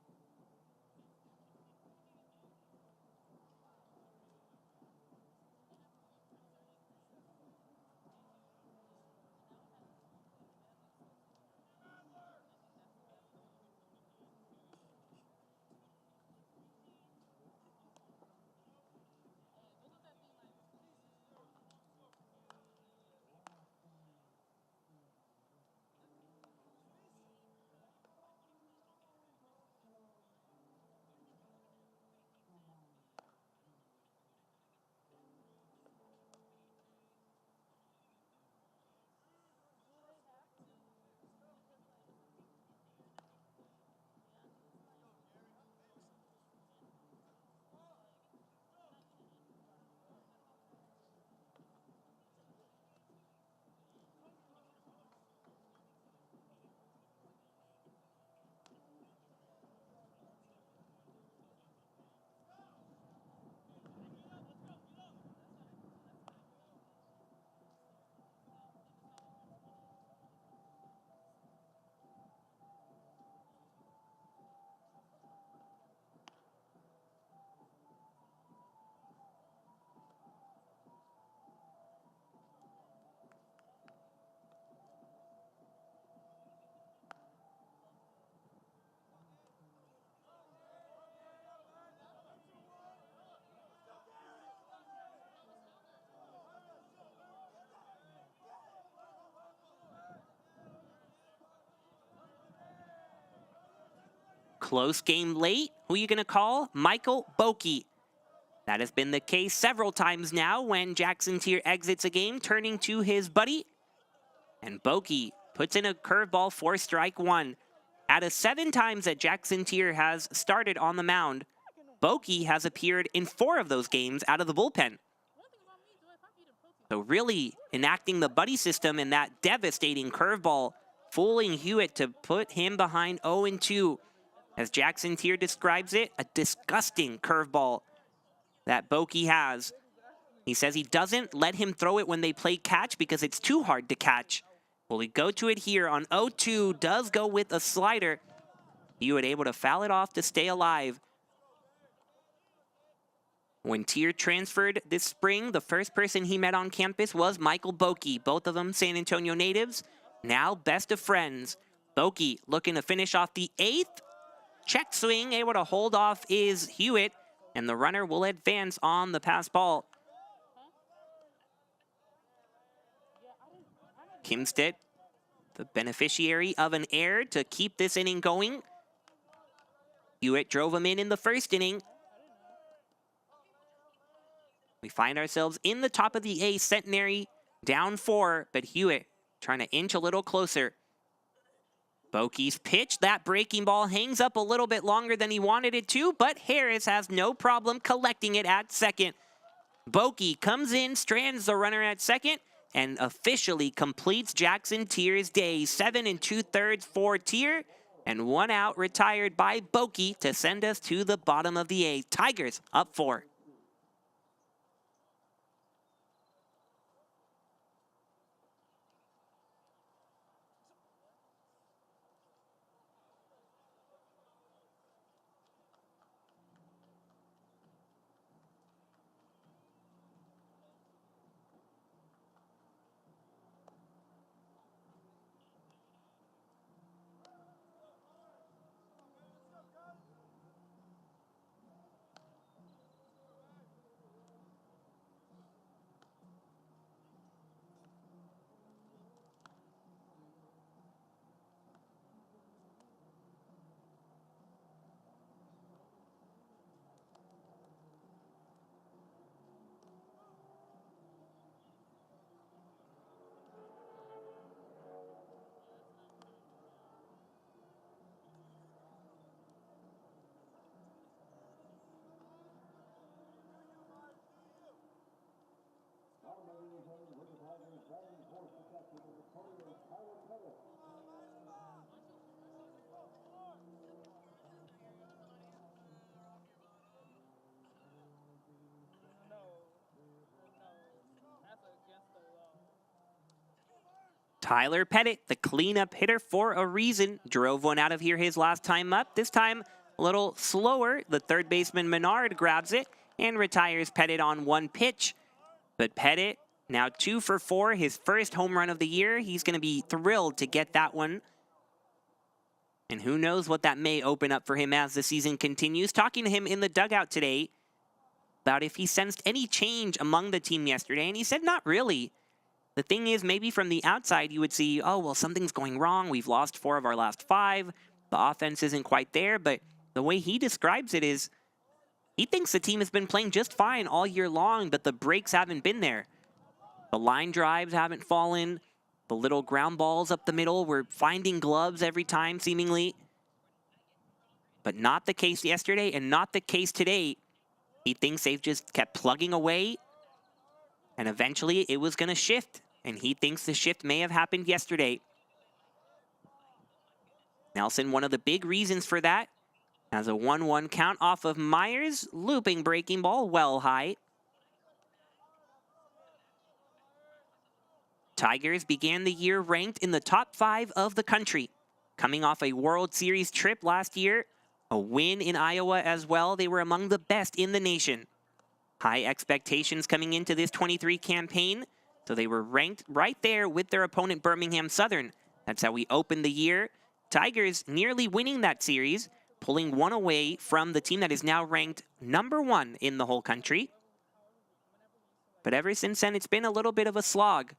Close game late. Who are you going to call? Michael Boki. That has been the case several times now when Jackson Tier exits a game, turning to his buddy. And Boki puts in a curveball for strike one. Out of 7 times that Jackson Tier has started on the mound, Boki has appeared in 4 of those games out of the bullpen. So really enacting the buddy system and that devastating curveball, fooling Hewitt to put him behind 0-2. As Jackson Tier describes it, a disgusting curveball that Boki has. He says he doesn't let him throw it when they play catch because it's too hard to catch. Will he go to it here on 0-2, does go with a slider. Hewitt able to foul it off to stay alive. When Tier transferred this spring, the first person he met on campus was Michael Boki, both of them San Antonio natives, now best of friends. Boki looking to finish off the 8th. Check swing, able to hold off is Hewitt, and the runner will advance on the pass ball. Kimstedt, the beneficiary of an error to keep this inning going. Hewitt drove him in the first inning. We find ourselves in the top of the 8th, Centenary down 4, but Hewitt trying to inch a little closer. Boki's pitch, that breaking ball hangs up a little bit longer than he wanted it to, but Harris has no problem collecting it at second. Boki comes in, strands the runner at second, and officially completes Jackson Tier's day. 7 2/3 for Tier, and 1 out retired by Boki to send us to the bottom of the 8th. Tigers up 4. Tyler Pettit, the cleanup hitter for a reason, drove one out of here his last time up. This time a little slower. The third baseman Menard grabs it and retires Pettit on 1 pitch. But Pettit now 2 for 4, his first home run of the year. He's going to be thrilled to get that one. And who knows what that may open up for him as the season continues. Talking to him in the dugout today about if he sensed any change among the team yesterday, and he said not really. The thing is, maybe from the outside you would see, oh, well, something's going wrong. We've lost 4 of our last 5. The offense isn't quite there, but the way he describes it is he thinks the team has been playing just fine all year long, but the breaks haven't been there. The line drives haven't fallen. The little ground balls up the middle were finding gloves every time, seemingly. But not the case yesterday and not the case today. He thinks they've just kept plugging away, and eventually it was going to shift. And he thinks the shift may have happened yesterday. Nelson, one of the big reasons for that, has a 1-1 count off of Myers. Looping breaking ball well high. Tigers began the year ranked in the top 5 of the country. Coming off a World Series trip last year, a win in Iowa as well, they were among the best in the nation. High expectations coming into this 23 campaign, so they were ranked right there with their opponent Birmingham Southern. That's how we opened the year. Tigers nearly winning that series, pulling one away from the team that is now ranked #1 in the whole country. But ever since then, it's been a little bit of a slog.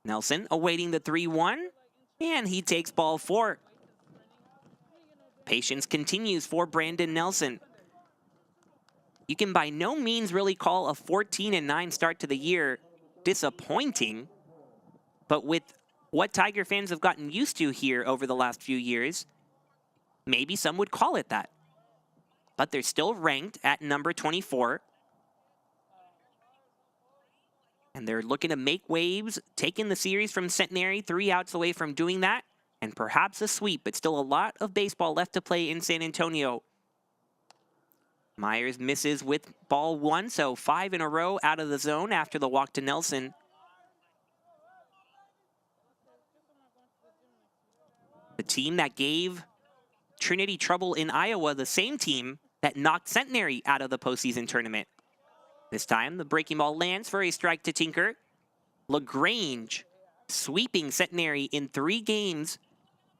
Nelson awaiting the 3-1, and he takes ball 4. Patience continues for Brandon Nelson. You can by no means really call a 14-9 start to the year disappointing, but with what Tiger fans have gotten used to here over the last few years, maybe some would call it that. But they're still ranked at number 24. And they're looking to make waves, taking the series from Centenary, 3 outs away from doing that, and perhaps a sweep, but still a lot of baseball left to play in San Antonio. Myers misses with ball 1, so 5 in a row out of the zone after the walk to Nelson. The team that gave Trinity trouble in Iowa, the same team that knocked Centenary out of the postseason tournament. This time, the breaking ball lands for a strike to Tinker. LaGrange sweeping Centenary in 3 games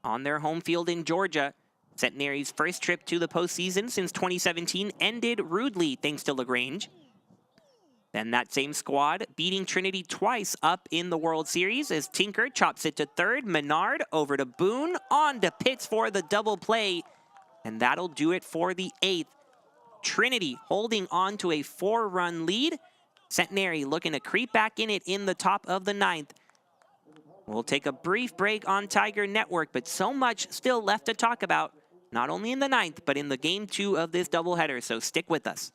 on their home field in Georgia. Centenary's first trip to the postseason since 2017 ended rudely thanks to LaGrange. Then that same squad beating Trinity twice up in the World Series as Tinker chops it to third. Menard over to Boone, on to Pitts for the double play. And that'll do it for the 8th. Trinity holding on to a 4-run lead. Centenary looking to creep back in it in the top of the 9th. We'll take a brief break on Tiger Network, but so much still left to talk about, not only in the 9th, but in the Game 2 of this doubleheader, so stick with us.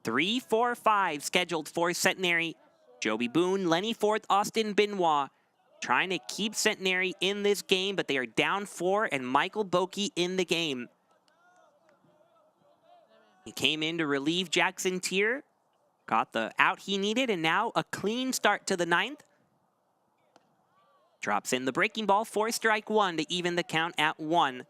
Three, 4, 5 scheduled for Centenary. Joby Boone, Lenny Forth, Austin Benoit trying to keep Centenary in this game, but they are down 4, and Michael Bokey in the game. He came in to relieve Jackson Tier, got the out he needed, and now a clean start to the 9th. Drops in the breaking ball for strike 1 to even the count at 1.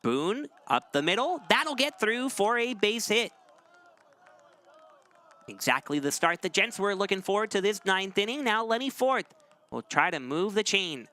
Boone up the middle. That'll get through for a base hit. Exactly the start the Gents were looking for to this 9th inning. Now Lenny Forth will try to move the chain.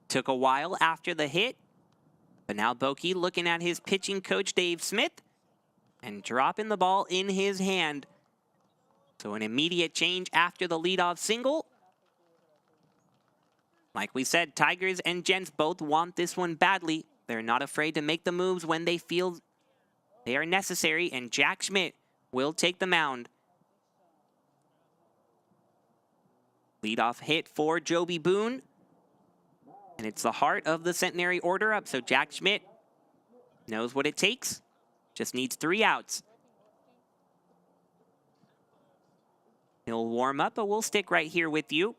Took a while after the hit, but now Bokey looking at his pitching coach, Dave Smith, and dropping the ball in his hand. So an immediate change after the leadoff single. Like we said, Tigers and Gents both want this one badly. They're not afraid to make the moves when they feel they are necessary, and Jack Schmidt will take the mound. Leadoff hit for Joby Boone. And it's the heart of the Centenary order up, so Jack Schmidt knows what it takes. Just needs 3 outs. He'll warm up, but we'll stick right here with you.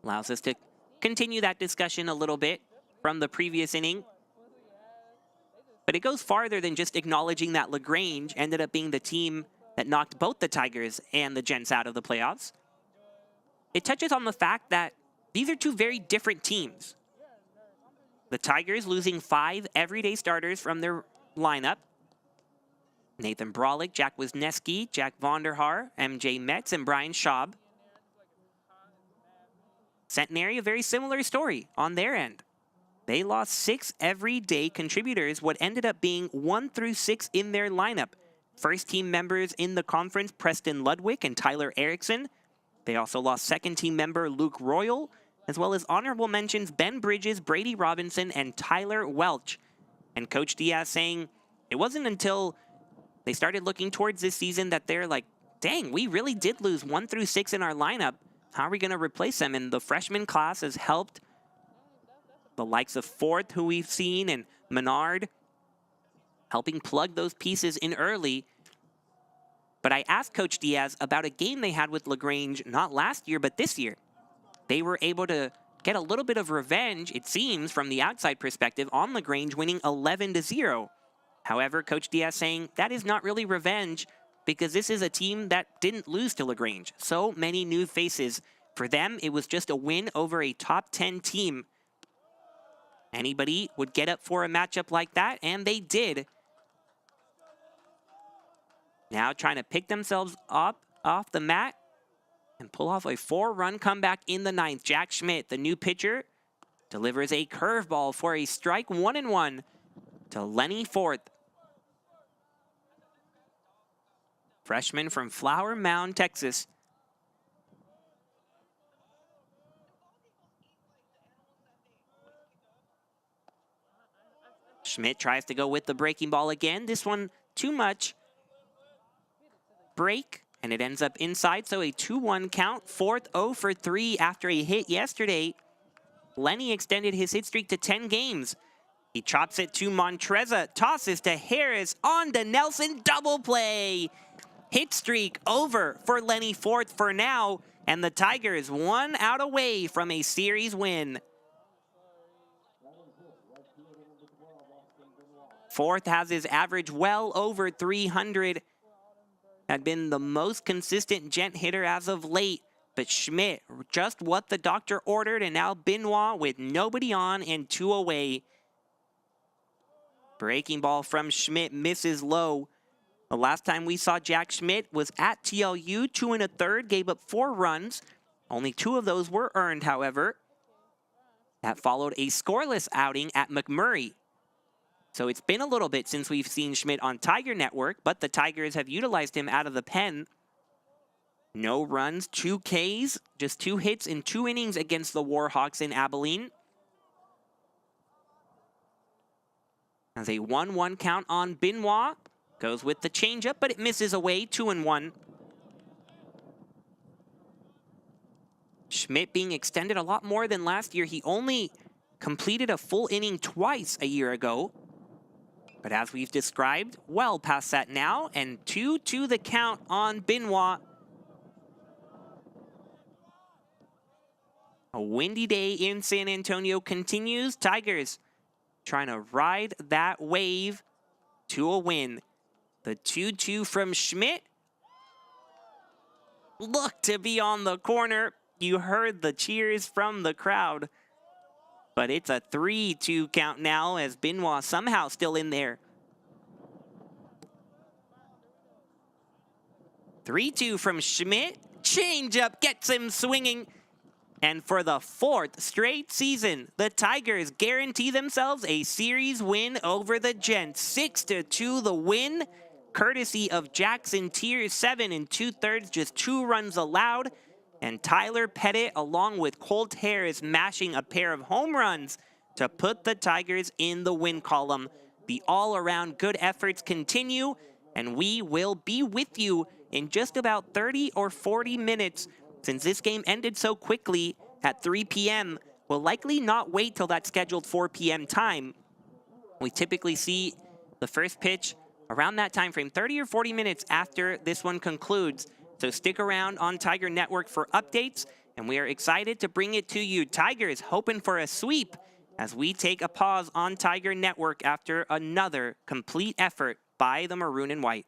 Allows us to continue that discussion a little bit from the previous inning. But it goes farther than just acknowledging that LaGrange ended up being the team that knocked both the Tigers and the Gents out of the playoffs. It touches on the fact that these are two very different teams. The Tigers losing 5 everyday starters from their lineup. Nathan Brolick, Jack Wisniewski, Jack Vonderhaar, MJ Metz, and Brian Schaub. Centenary, a very similar story on their end. They lost 6 everyday contributors, what ended up being 1 through 6 in their lineup. First team members in the conference, Preston Ludwig and Tyler Erickson. They also lost second team member Luke Royal, as well as honorable mentions Ben Bridges, Brady Robinson, and Tyler Welch. And Coach Diaz saying it wasn't until they started looking towards this season that they're like, dang, we really did lose 1 through 6 in our lineup. How are we going to replace them? And the freshman class has helped the likes of Forth, who we've seen, and Menard, helping plug those pieces in early. But I asked Coach Diaz about a game they had with LaGrange, not last year, but this year. They were able to get a little bit of revenge, it seems, from the outside perspective, on LaGrange, winning 11-0. However, Coach Diaz saying that is not really revenge, because this is a team that didn't lose to LaGrange. So many new faces. For them, it was just a win over a top 10 team. Anybody would get up for a matchup like that, and they did. Now trying to pick themselves up off the mat and pull off a 4-run comeback in the 9th. Jack Schmidt, the new pitcher, delivers a curveball for a strike 1-1 to Lenny Forth. Freshman from Flower Mound, Texas. Schmidt tries to go with the breaking ball again. This one too much. Break, and it ends up inside, so a 2-1 count. Forth 0 for 3 after a hit yesterday. Lenny extended his hit streak to 10 games. He chops it to Montreza, tosses to Harris, on to Nelson, double play. Hit streak over for Lenny Forth for now, and the Tigers 1 out away from a series win. Forth has his average well over 300. Had been the most consistent Gent hitter as of late. But Schmidt, just what the doctor ordered, and now Benoit with nobody on and 2 away. Breaking ball from Schmidt misses low. The last time we saw Jack Schmidt was at TLU, 2 1/3, gave up 4 runs. Only 2 of those were earned, however. That followed a scoreless outing at McMurray. So it's been a little bit since we've seen Schmidt on Tiger Network, but the Tigers have utilized him out of the pen. No runs, 2 Ks, just 2 hits in 2 innings against the Warhawks in Abilene. As a 1-1 count on Benoit. Goes with the changeup, but it misses away, 2-1. Schmidt being extended a lot more than last year. He only completed a full inning twice a year ago. But as we've described, well past that now, and 2-2 the count on Benoit. A windy day in San Antonio continues. Tigers trying to ride that wave to a win. The 2-2 from Schmidt. Look to be on the corner. You heard the cheers from the crowd. But it's a 3-2 count now as Benoit somehow still in there. 3-2 from Schmidt. Changeup gets him swinging. And for the 4th straight season, the Tigers guarantee themselves a series win over the Gents. 6-2 the win, courtesy of Jackson Tier 7 2/3, just 2 runs allowed. And Tyler Pettit, along with Colt Harris, mashing a pair of home runs to put the Tigers in the win column. The all-around good efforts continue, and we will be with you in just about 30 or 40 minutes. Since this game ended so quickly at 3 p.m., we'll likely not wait till that scheduled 4 p.m. time. We typically see the first pitch around that time frame, 30 or 40 minutes after this one concludes. So stick around on Tiger Network for updates, and we are excited to bring it to you. Tigers hoping for a sweep as we take a pause on Tiger Network after another complete effort by the Maroon and White.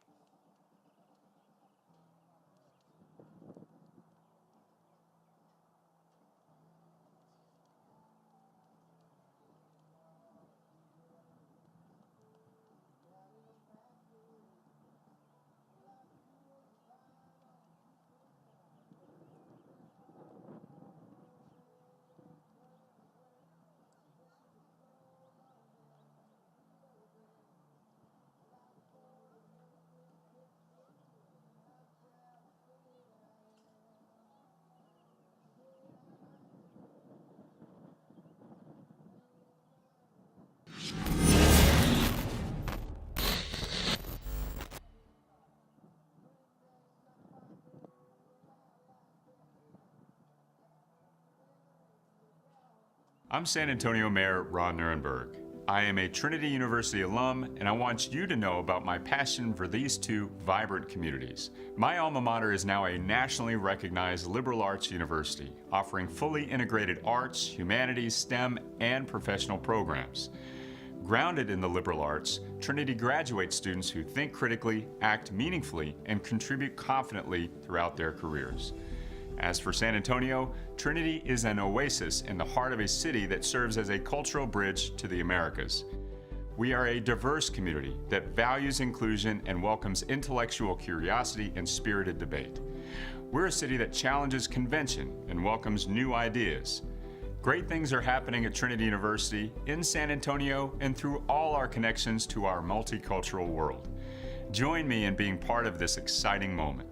I'm San Antonio Mayor Ron Nirenberg. I am a Trinity University alum, and I want you to know about my passion for these two vibrant communities. My alma mater is now a nationally recognized liberal arts university, offering fully integrated arts, humanities, STEM, and professional programs. Grounded in the liberal arts, Trinity graduates students who think critically, act meaningfully, and contribute confidently throughout their careers. As for San Antonio, Trinity is an oasis in the heart of a city that serves as a cultural bridge to the Americas. We are a diverse community that values inclusion and welcomes intellectual curiosity and spirited debate. We're a city that challenges convention and welcomes new ideas. Great things are happening at Trinity University, in San Antonio, and through all our connections to our multicultural world. Join me in being part of this exciting moment.